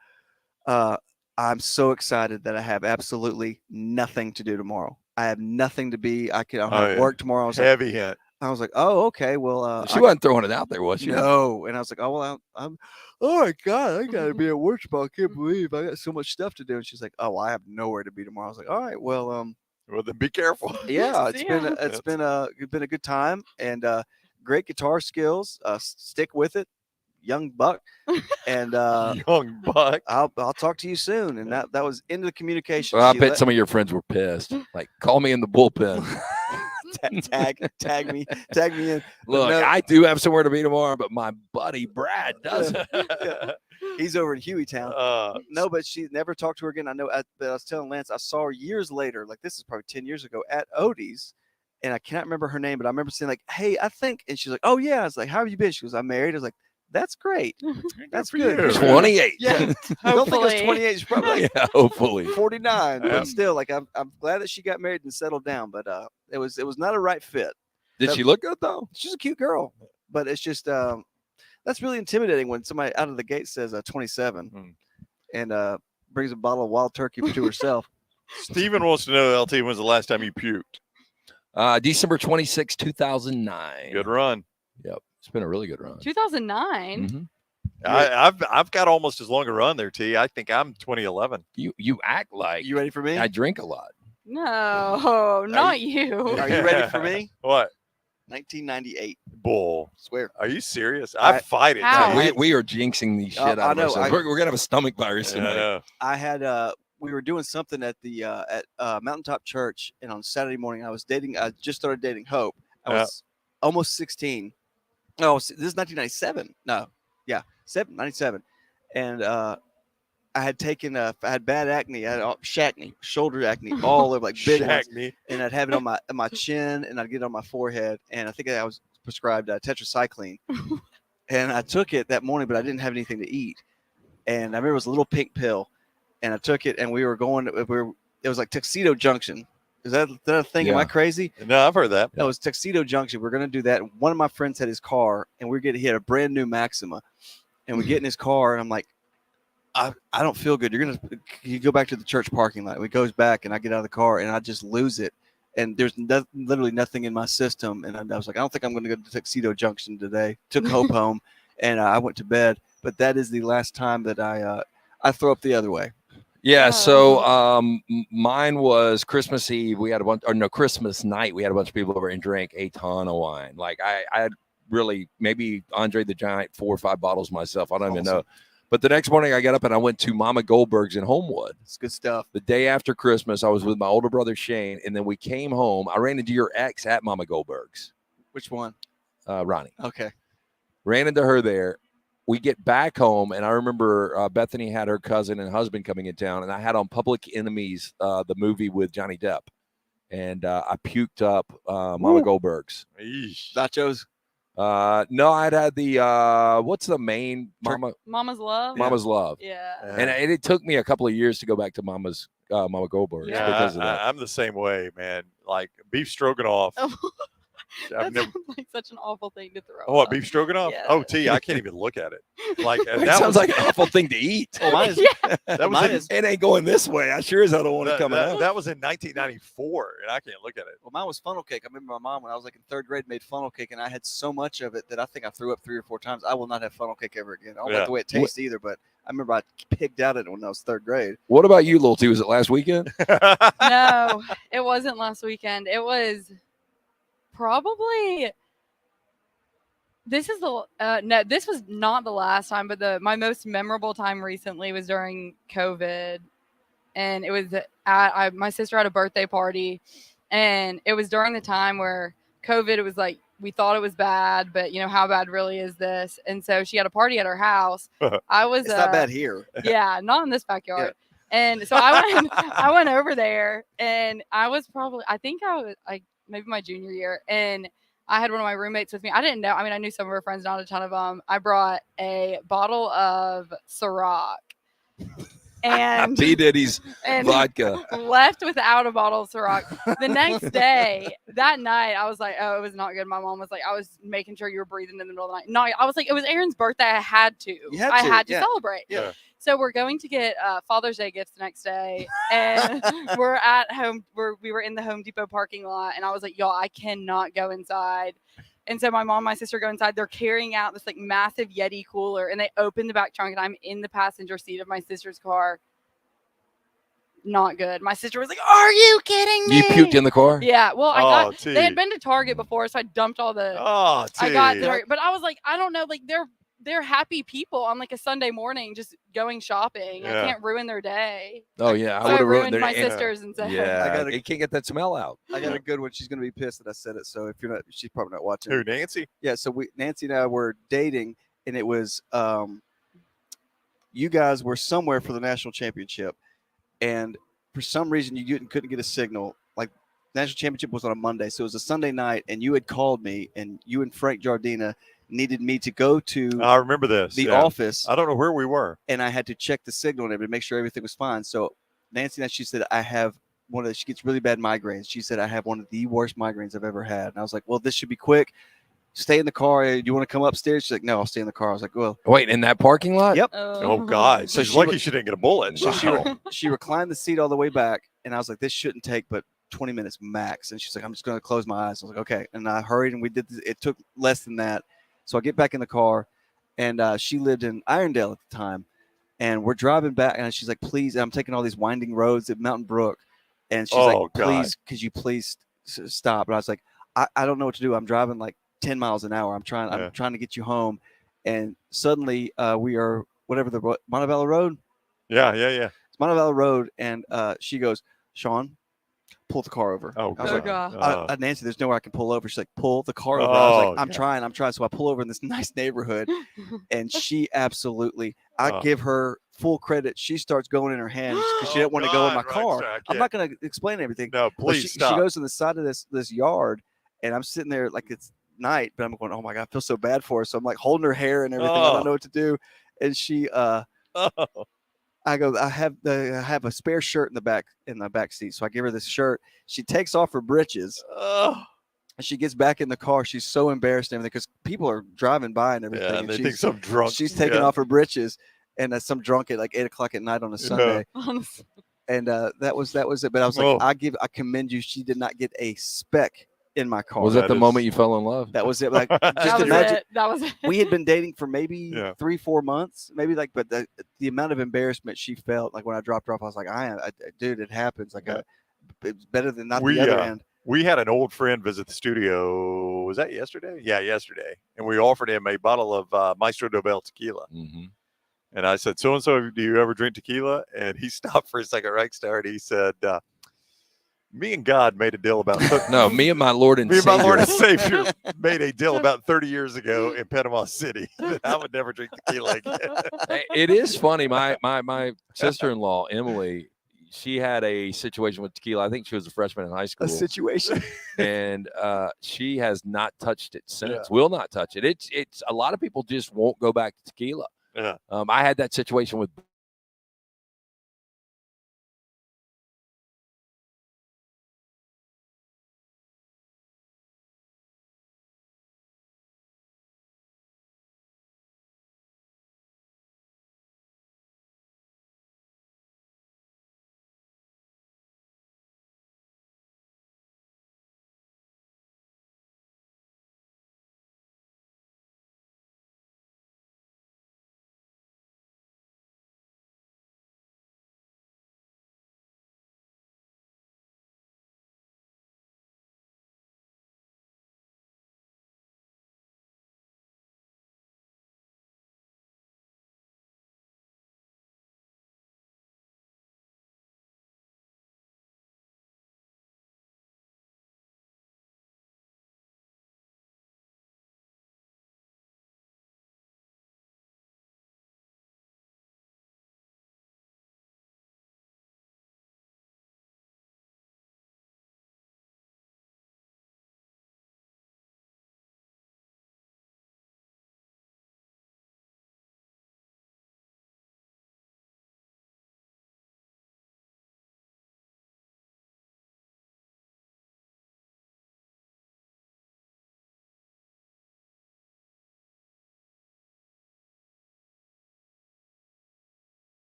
I'm so excited that I have absolutely nothing to do tomorrow. I have nothing to be. I don't have work tomorrow. Heavy hit. I was like, oh, okay. Well, She wasn't throwing it out there, was she? No. And I was like, oh, well, I'm oh my God, I got to be at work tomorrow. I can't believe I got so much stuff to do. And she's like, oh, I have nowhere to be tomorrow. I was like, all right, well, Well, then be careful. yeah, See it's been a good time, and great guitar skills. Stick with it, young buck. And Young buck. I'll talk to you soon. And that was into the communication. Well, I bet some of your friends were pissed. Like, call me in the bullpen. tag me in. Look, no, I do have somewhere to be tomorrow, but my buddy Brad doesn't. he's over in Hueytown. No, but she never talked to her again. I know. But I was telling Lance, I saw her years later. Like this is probably 10 years ago at Odie's, and I cannot remember her name, but I remember saying like, "Hey, I think," and she's like, "Oh yeah." I was like, "How have you been?" She goes, "I'm married." I was like, "That's great. That's for good." you. 28. Yeah. I don't think it was Hopefully. 28. She's probably like Yeah, hopefully. 49. Yeah. But still, like I'm glad that she got married and settled down. But it was not a right fit. Did she look good though? She's a cute girl, but it's just that's really intimidating when somebody out of the gate says 27 and brings a bottle of wild turkey to herself. Steven wants to know, LT, when's the last time you puked? December 26, 2009. Good run. Yep. It's been a really good run. 2009. Mhm. I've got almost as long a run there, T. I think I'm 2011. You act like You ready for me? I drink a lot. No, not you. Are you ready for me? What? 1998. Bull. Swear. Are you serious? I fight it. How? T. We are jinxing the shit out I of know, ourselves. We're gonna have a stomach virus Yeah, I tonight. know. I had we were doing something at the Mountaintop Church, and on Saturday morning I just started dating Hope. I was almost 16. Oh, this is 1997. No, yeah, 97. And I had taken I had bad acne. I had shacne, shoulder acne, all over like big ones. Shaq me. And I'd have it on my chin, and I'd get it on my forehead. And I think I was prescribed tetracycline, and I took it that morning, but I didn't have anything to eat. And I remember it was a little pink pill, and I took it, and we were going. It was like Tuxedo Junction. Is that a thing? Am Yeah. I crazy? No, I've heard that. No, it was Tuxedo Junction. We're gonna do that. One of my friends had his car, and he had a brand new Maxima, and we get in his car, and I'm like, I don't feel good. You go back to the church parking lot. We goes back, and I get out of the car, and I just lose it. And there's literally nothing in my system. And I was like, I don't think I'm going to go to Tuxedo Junction today. Took Hope home, and I went to bed. But that is the last time that I throw up the other way. Yeah, Oh. so mine was Christmas Eve. We had Christmas night. We had a bunch of people over and drank a ton of wine. Like I had really maybe Andre the Giant 4 or 5 bottles myself. I don't even know. But the next morning I got up and I went to Mama Goldberg's in Homewood. It's good stuff. The day after Christmas, I was with my older brother Shane, and then we came home. I ran into your ex at Mama Goldberg's, Which one? Ronnie. Okay. Ran into her there. We get back home, and I remember Bethany had her cousin and husband coming in town, and I had on Public Enemies, the movie with Johnny Depp, and I puked up Mama Goldberg's. Eesh. Nachos. No, I'd had the what's the main Mama's Love. Mama's Love, Yeah. and it took me a couple of years to go back to Mama Goldberg's Yeah. because of that. I'm the same way, man. Like beef stroganoff. That I've never. sounds like such an awful thing to throw. Oh, what, up. beef stroganoff? Yeah. Oh, T, I can't even look at it. Like It that sounds was like an awful thing to eat. Oh, mine is. Yeah. that was mine in, is. It ain't going this way. I sure as hell don't want it coming out. that was in 1994, and I can't look at it. Well, mine was funnel cake. I remember my mom when I was like in 3rd grade made funnel cake, and I had so much of it that I think I threw up 3 or 4 times. I will not have funnel cake ever again. I don't Yeah. like the way it tastes either, but I remember I pigged out at it when I was 3rd grade. What about you, Lil T? Was it last weekend? No, it wasn't last weekend. It was probably. This is no. This was not the last time, but my most memorable time recently was during COVID, and it was my sister had a birthday party, and it was during the time where COVID. It was like we thought it was bad, but how bad really is this? And so she had a party at her house. I was. It's not bad here. Yeah, not in this backyard. And so I went over there, and I was I think I was maybe my junior year, and I had one of my roommates with me. I didn't know. I mean, I knew some of her friends, not a ton of them. I brought a bottle of Ciroc, and P Diddy's and vodka. left without a bottle of Ciroc. The next day, that night, I was like, oh, it was not good. My mom was like, I was making sure you were breathing in the middle of the night. No, I was like, it was Aaron's birthday. I had to. I had to yeah. celebrate. Yeah. So we're going to get Father's Day gifts the next day, and we're at home. We were in the Home Depot parking lot, and I was like, y'all, I cannot go inside. And so my mom and my sister go inside. They're carrying out this like massive Yeti cooler, and they open the back trunk, and I'm in the passenger seat of my sister's car. Not good. My sister was like, "Are you kidding me?" You puked in the car? Yeah. Well, I Oh, got. T. They had been to Target before, so I dumped all the. Oh, T. I got the Target, but I was like, I don't know, like they're happy people on like a Sunday morning just going shopping. Yeah. I can't ruin their day. Oh yeah, So I I would have ruined ruined my their. sisters and so Yeah, I gotta- you can't get that smell out. I got a good one. She's gonna be pissed that I said it. So if you're not, she's probably not watching. Who, Nancy? Yeah. So Nancy and I were dating, and it was you guys were somewhere for the national championship, and for some reason you couldn't get a signal. Like national championship was on a Monday, so it was a Sunday night, and you had called me, and you and Frank Jardina needed me to go to I remember this. the yeah. office, I don't know where we were. and I had to check the signal and everything to make sure everything was fine. So Nancy and I, she said, I have one of the, she gets really bad migraines. She said, I have one of the worst migraines I've ever had. And I was like, well, this should be quick. Stay in the car. You want to come upstairs? She's like, no, I'll stay in the car. I was like, well, Wait, in that parking lot? Yep. Oh, God. So She's she lucky wa- she didn't get a bullet. so she, Wow. she reclined the seat all the way back. And I was like, this shouldn't take but 20 minutes max. And she's like, I'm just going to close my eyes. I was like, okay. And I hurried and we did this. It took less than that. So I get back in the car, and she lived in Irondale at the time. And we're driving back, and she's like, please. And I'm taking all these winding roads at Mountain Brook. And she's Oh, like, God. please, could you please stop? And I was like, I don't know what to do. I'm driving like 10 miles an hour. I'm Yeah. trying to get you home. And suddenly we are, whatever the Montebello Road. Yeah. It's Montebello Road. And she goes, Sean, pull the car over. Oh, I was Oh, like, God. Nancy, there's nowhere I can pull over. She's like, pull the car over. I was like, Oh, I'm God. trying. So I pull over in this nice neighborhood, and she absolutely, I Oh. give her full credit. She starts going in her hands because she Oh, didn't want to go in my God, car. Rockstar, I I'm can't. not going to explain everything. No, But please she stop. goes to the side of this yard, and I'm sitting there like it's night, but I'm going, oh my God, I feel so bad for her. So I'm like holding her hair and everything. I Oh. don't know what to do. And she, Oh. I go, I have a spare shirt in the back seat. So I give her this shirt. She takes off her breeches. Oh. And she gets back in the car. She's so embarrassed and everything because people are driving by and everything. Yeah, and they think some drunk. she's taking yeah. off her breeches, and some drunk at like 8:00 at night on a Sunday. Honestly. And that was it. But I was like, Oh. I commend you. She did not get a speck in my car. Was that That the is- moment you fell in love? That was it. Like That just was imagine. it. That was it. We had been dating for maybe Yeah. 3-4 months, maybe like, but the amount of embarrassment she felt, like when I dropped her off, I was like, dude, it happens. Like, Yeah. it's better than not We, the other end. We had an old friend visit the studio. Was that yesterday? Yeah, yesterday. And we offered him a bottle of Maestro Dobel tequila. Mm-hmm. And I said, so-and-so, do you ever drink tequila? And he stopped for a second, Rockstar, and he said, me and God made a deal about No, me and my Lord and me and my Savior. Lord and Savior made a deal about 30 years ago in Panama City that I would never drink tequila again. Hey, it is funny. My sister-in-law Emily, she had a situation with tequila. I think she was a freshman in high school, A situation. and she has not touched it since. Yeah. Will not touch it. It's a lot of people just won't go back to tequila. Yeah. I had that situation with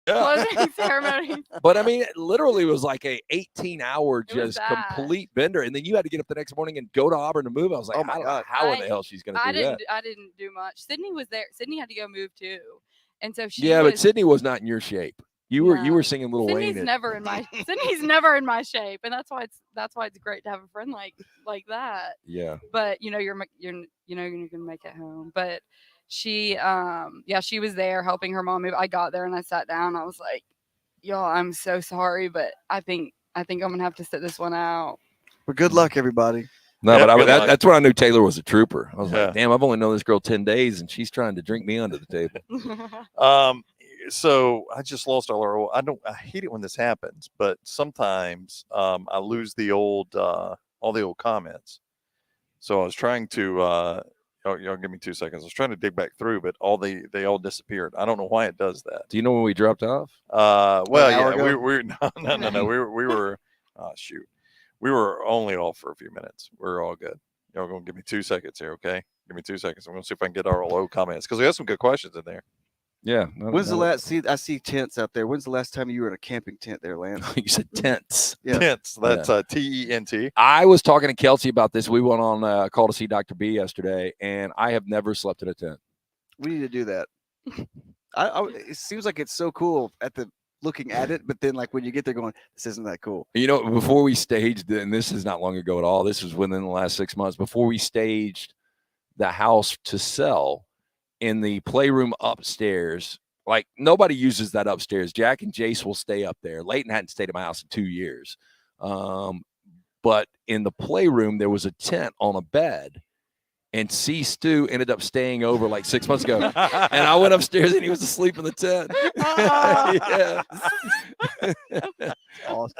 Yeah. closing ceremony. But I mean, it literally was like a 18-hour It was just bad. complete bender, and then you had to get up the next morning and go to Auburn to move. I was like, Oh my I don't know God. how in the hell she's going to do that. I didn't do much. Sydney was there. Sydney had to go move too, and so she Yeah, but was, Sydney was not in your shape. You were No. singing Lil Sydney's Wayne. never in my Sydney's never in my shape, and that's why it's great to have a friend like that. Yeah. But you're gonna make it home. But she she was there helping her mom move. I got there and I sat down. I was like, y'all, I'm so sorry, but I think I'm gonna have to sit this one out. But good luck, everybody. No, Yeah, but good luck. that's when I knew Taylor was a trooper. I was Yeah. like, damn, I've only known this girl 10 days, and she's trying to drink me under the table. So I just lost all our. I hate it when this happens, but sometimes I lose the old all the old comments. So I was trying to. Y'all give me 2 seconds. I was trying to dig back through, but they all disappeared. I don't know why it does that. Do you know when we dropped off? Well, An hour yeah, ago? we no. We were. Oh shoot, we were only off for a few minutes. We're all good. Y'all gonna give me 2 seconds here, okay? Give me 2 seconds. I'm gonna see if I can get our old comments because we have some good questions in there. Yeah. When's the last? I see tents out there. When's the last time you were in a camping tent there, Lance? You said tents. Yeah. Tents. That's TENT. I was talking to Kelsey about this. We went on a call to see Dr. B yesterday, and I have never slept in a tent. We need to do that. It seems like it's so cool looking at it, but then like when you get there, going, this isn't that cool. You know, before we staged, and this is not long ago at all. This was within the last 6 months. Before we staged the house to sell, in the playroom upstairs, like nobody uses that upstairs. Jack and Jace will stay up there. Leighton hadn't stayed at my house in 2 years. But in the playroom, there was a tent on a bed, and C. Stu ended up staying over like 6 months ago. And I went upstairs and he was asleep in the tent. Yeah. Awesome.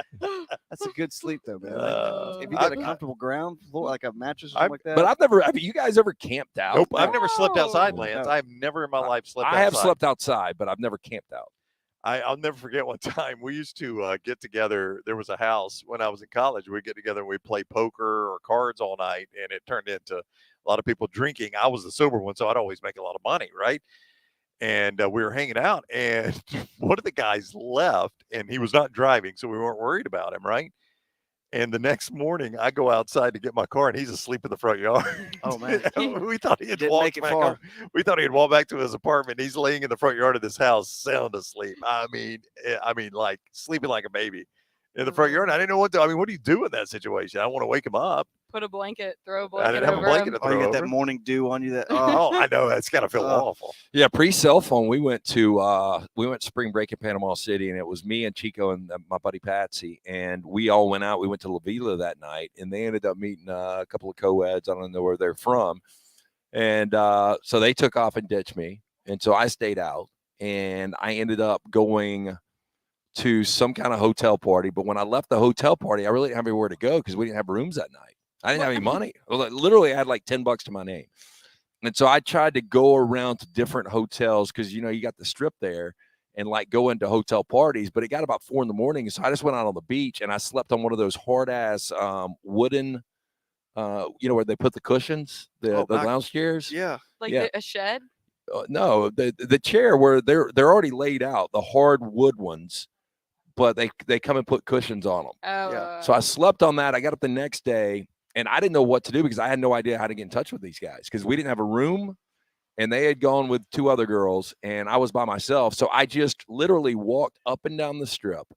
That's a good sleep though, man. Like, if you got a comfortable ground floor, like a mattress or something like that. But have you guys ever camped out? Nope, I've never slept outside, No. Lance. No. I've never in my life slept outside. I have slept outside, but I've never camped out. I'll never forget one time we used to get together. There was a house when I was in college. We'd get together and we'd play poker or cards all night, and it turned into a lot of people drinking. I was the sober one, so I'd always make a lot of money, right? And we were hanging out, and one of the guys left, and he was not driving, so we weren't worried about him, right? And the next morning, I go outside to get my car, and he's asleep in the front yard. Oh man. We thought he had Didn't walked make it back far. home. We thought he had walked back to his apartment. He's laying in the front yard of this house, sound asleep. I mean, like sleeping like a baby in the front yard. I didn't know what to. I mean, what do you do in that situation? I want to wake him up. Throw a blanket I didn't have a over blanket him. to Oh, you throw got that over. morning dew on you. That Oh, I know. That's gotta feel Oh. awful. Yeah, pre-cell phone, we went spring break in Panama City, and it was me and Chico and my buddy Patsy, and we all went out. We went to La Vila that night, and they ended up meeting a couple of co-eds. I don't know where they're from, and so they took off and ditched me, and so I stayed out, and I ended up going to some kind of hotel party. But when I left the hotel party, I really didn't have anywhere to go because we didn't have rooms that night. I didn't have any money. Literally, I had like $10 to my name. And so I tried to go around to different hotels because, you got the strip there and like go into hotel parties. But it got about 4 a.m. So I just went out on the beach and I slept on one of those hard ass wooden, where they put the cushions, the lounge chairs. yeah. Like Yeah. a shed. No, the chair where they're already laid out, the hard wood ones, but they come and put cushions on them. Oh, Yeah. So I slept on that. I got up the next day. And I didn't know what to do because I had no idea how to get in touch with these guys because we didn't have a room and they had gone with 2 other girls and I was by myself. So I just literally walked up and down the strip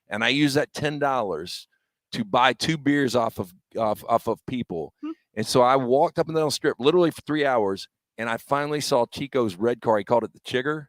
and I used that $10 to buy 2 beers off of people. And so I walked up and down the strip literally for 3 hours and I finally saw Chico's red car. He called it the Chigger.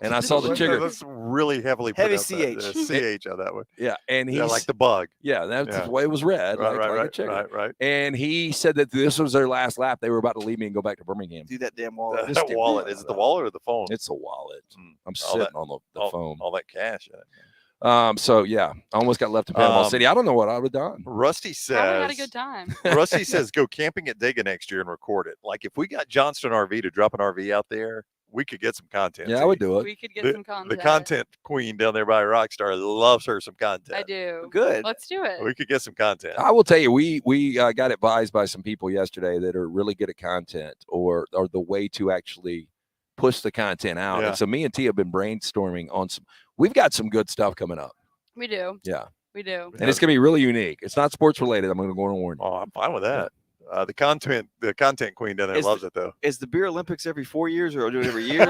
And I saw the Chigger. That's really heavily Heavy put out CH. CH on that one. Yeah. And Yeah, he's like the bug. yeah, that's Yeah. the way it was read. like a Chigger. Right. And he said that this was their last lap. They were about to leave me and go back to Birmingham. Do that damn wallet. Just That do wallet. that. Is it the wallet or the phone? It's a wallet. Mm. I'm All sitting that- on the phone. All that cash in it. So yeah, I almost got left in Panama Um, City. I don't know what I would have done. Rusty Probably had a says. good time. Rusty says go camping at Dega next year and record it. Like if we got Johnston RV to drop an RV out there, we could get some content. Yeah, I would do it. We could get The- some content. The content queen down there by Rockstar loves her some content. I do. Good. Let's do it. We could get some content. I will tell you, we got advised by some people yesterday that are really good at content or the way to actually push the content out. Yeah. And so me and T have been brainstorming on some. we've got some good stuff coming up. We do. Yeah. We do. And it's going to be really unique. It's not sports related. I'm going to go on and warn you. Oh, I'm fine with that. The content queen down there Is loves it though. Is the Beer Olympics every 4 years or do it every year?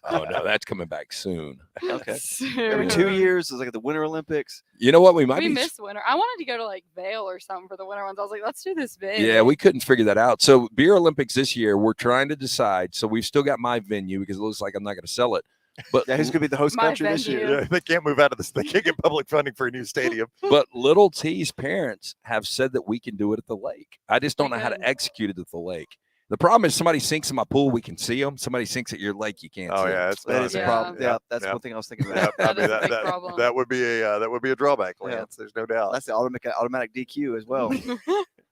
Oh, no, that's coming back soon. Okay. Every 2 years is like the Winter Olympics. You know what? We might We be. miss winter. I wanted to go to like Vail or something for the winter ones. I was like, let's do this big. Yeah, we couldn't figure that out. So Beer Olympics this year, we're trying to decide. So we've still got my venue because it looks like I'm not going to sell it. But Yeah, who's going to be the host My country this venue. year? Yeah, they can't move out of this. They can't get public funding for a new stadium. but Little T's parents have said that we can do it at the lake. I just don't know how to Good. execute it at the lake. The problem is somebody sinks in my pool, we can see them. Somebody sinks at your lake, you can't Oh see yeah, them. it's That is a Yeah. problem. Yeah, Yeah, that's yeah. one thing I was thinking Yeah, about. That is a big that problem. would be a drawback, Yeah. Lance. There's no doubt. That's the automatic DQ as well.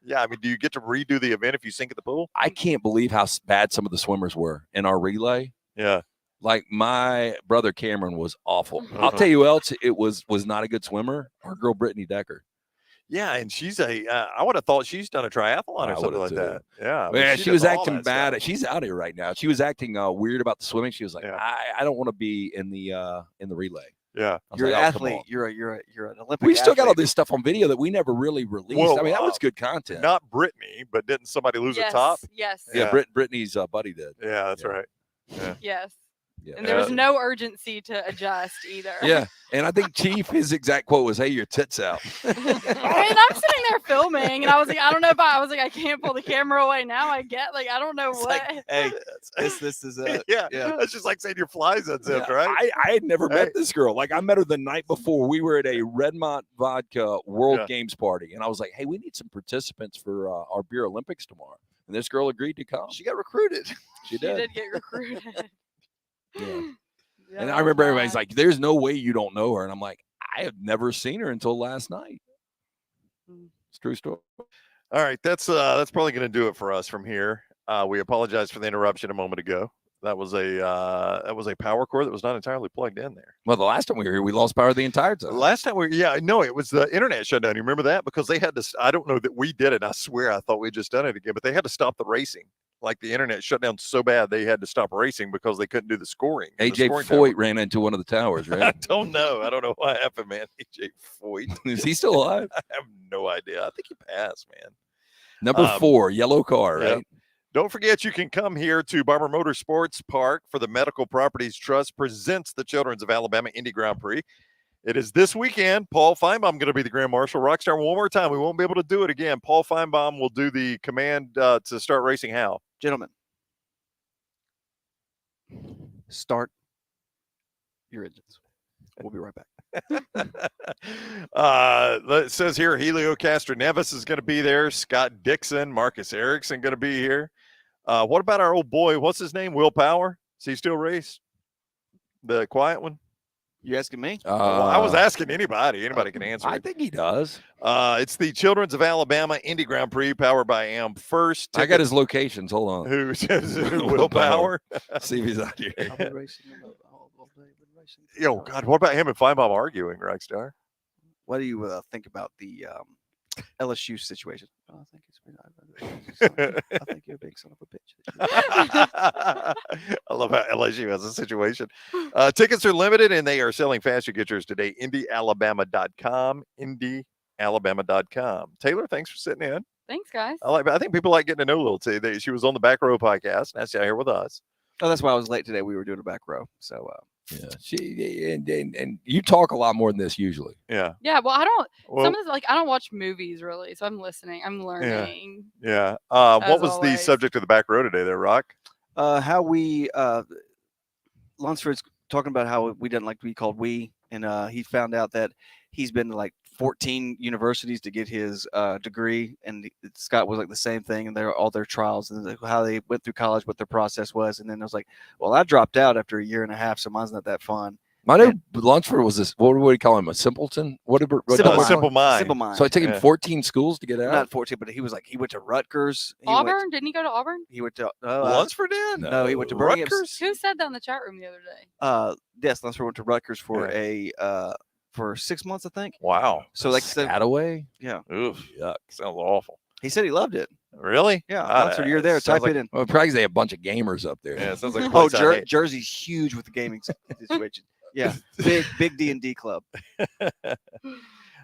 Yeah, I mean, do you get to redo the event if you sink at the pool? I can't believe how bad some of the swimmers were in our relay. Yeah. Like my brother Cameron was awful. I'll Uh-huh. tell you who else it was not a good swimmer. Our girl Brittany Decker. Yeah, and she's I would have thought she's done a triathlon I or something like would've that. Yeah. I mean, Yeah, she was does all acting that bad. stuff. She's out here right now. She was acting weird about the swimming. She was like, Yeah. I don't want to be in the relay. Yeah. I was You're like, an "Oh, come athlete. on." You're an Olympic. We still got all athlete. this stuff on video that we never really released. Well, I mean, that was good content. Not Brittany, but didn't somebody lose yes. a top? Yes. yeah, Yeah. Brittany's buddy did. Yeah, that's Yeah. right. Yes. Yeah. And there was Yeah. no urgency to adjust either. Yeah, and I think Chief, his exact quote was, "Hey, your tits out." And I'm sitting there filming, and I was like, I don't know if I was like, I can't pull the camera away now. I get like, I don't know It's what. like, hey, this is Yeah, yeah. that's just like saying your flies unzipped, Yeah, right? I had never Hey. met this girl. Like I met her the night before. We were at a Redmont Vodka World Yeah. Games party, and I was like, "Hey, we need some participants for our Beer Olympics tomorrow." And this girl agreed to come. She got recruited. She She did. did get recruited. Yeah. Yeah, And that I was remember everybody's bad. like, "There's no way you don't know her," and I'm like, "I have never seen her until last night." Mm. It's a true story. All right, that's probably going to do it for us from here. We apologize for the interruption a moment ago. That was a power cord that was not entirely plugged in there. Well, the last time we were here, we lost power the entire time. Last time it was the internet shutdown. You remember that? Because they had to. I don't know that we did it. I swear I thought we'd just done it again, but they had to stop the racing. Like the internet shut down so bad they had to stop racing because they couldn't do the scoring. in the AJ scoring tower. Foyt ran into one of the towers, I right? don't know. I don't know what happened, man. AJ Foyt. Is he still alive? I have no idea. I think he passed, man. Number 4, yellow car, yeah. right? Don't forget, you can come here to Barber Motorsports Park for the Medical Properties Trust presents the Children's of Alabama Indy Grand Prix. It is this weekend. Paul Feinbaum going to be the Grand Marshal. Rockstar, one more time. We won't be able to do it again. Paul Feinbaum will do the command to start racing. How? Gentlemen, start your engines. We'll be right back. It says here Helio Castroneves is going to be there. Scott Dixon, Marcus Erickson going to be here. What about our old boy? What's his name? Will Power? Does he still race? The quiet one? You asking me? Well, I was asking anybody. Anybody can answer. I it. think he does. It's the Children's of Alabama Indy Grand Prix powered by AM First. I got his locations. Hold on. Who says Will Will Power? See if he's out here. I've been racing all day. Been racing. Yo, God, what about him and Feinbaum arguing, Rockstar? What do you think about the LSU situation? Oh, I think I think you're a big son of a bitch. I love how LSU has a situation. Tickets are limited and they are selling fast. You get yours today. IndyAlabama.com. IndyAlabama.com. Taylor, thanks for sitting in. Thanks, guys. I think people like getting to know Lil T. She was on the Back Row podcast. Now she's out here with us. Oh, that's why I was late today. We were doing a back row. So Yeah, and you talk a lot more than this usually. Yeah. Yeah, well, I don't. Well, Some of the, like I don't watch movies really, so I'm listening. I'm learning. yeah. What As was the always. subject of the Back Row today there, Rock? how we Lunsford's talking about how we didn't like to be called we, and he found out that he's been to like 14 universities to get his degree, and Scott was like the same thing, and all their trials and how they went through college, what their process was, and then I was like, well, I dropped out after a year and a half, so mine's not that fun. I know Lunsford was this. What do we call him? A simpleton? Simple mind. Simple Mind. Simple mind. So I took him Yeah. 14 schools to get out. Not 14, but he went to Rutgers. Auburn? Didn't he go to Auburn? He went to Lunsford did? no, he went to Birmingham. Rutgers? Who said that in the chat room the other day? Yes, Lunsford went to Rutgers for Yeah. for 6 months, I think. Wow. So like said, Ataway? yeah, Oof. Yuck. Sounds awful. he said he loved it. Really? Yeah, Ah, Lunsford, you're there. sounds Type like- it in. Well, probably they have a bunch of gamers up there. Yeah, it sounds like a Oh, place I hate. Jersey's huge with the gaming situation. Yeah, big D&D club.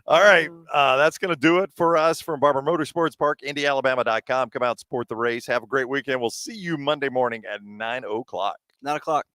All right. Oh. That's going to do it for us from Barber Motorsports Park, IndyAlabama.com. Come out, support the race. Have a great weekend. We'll see you Monday morning at 9 o'clock. 9 o'clock.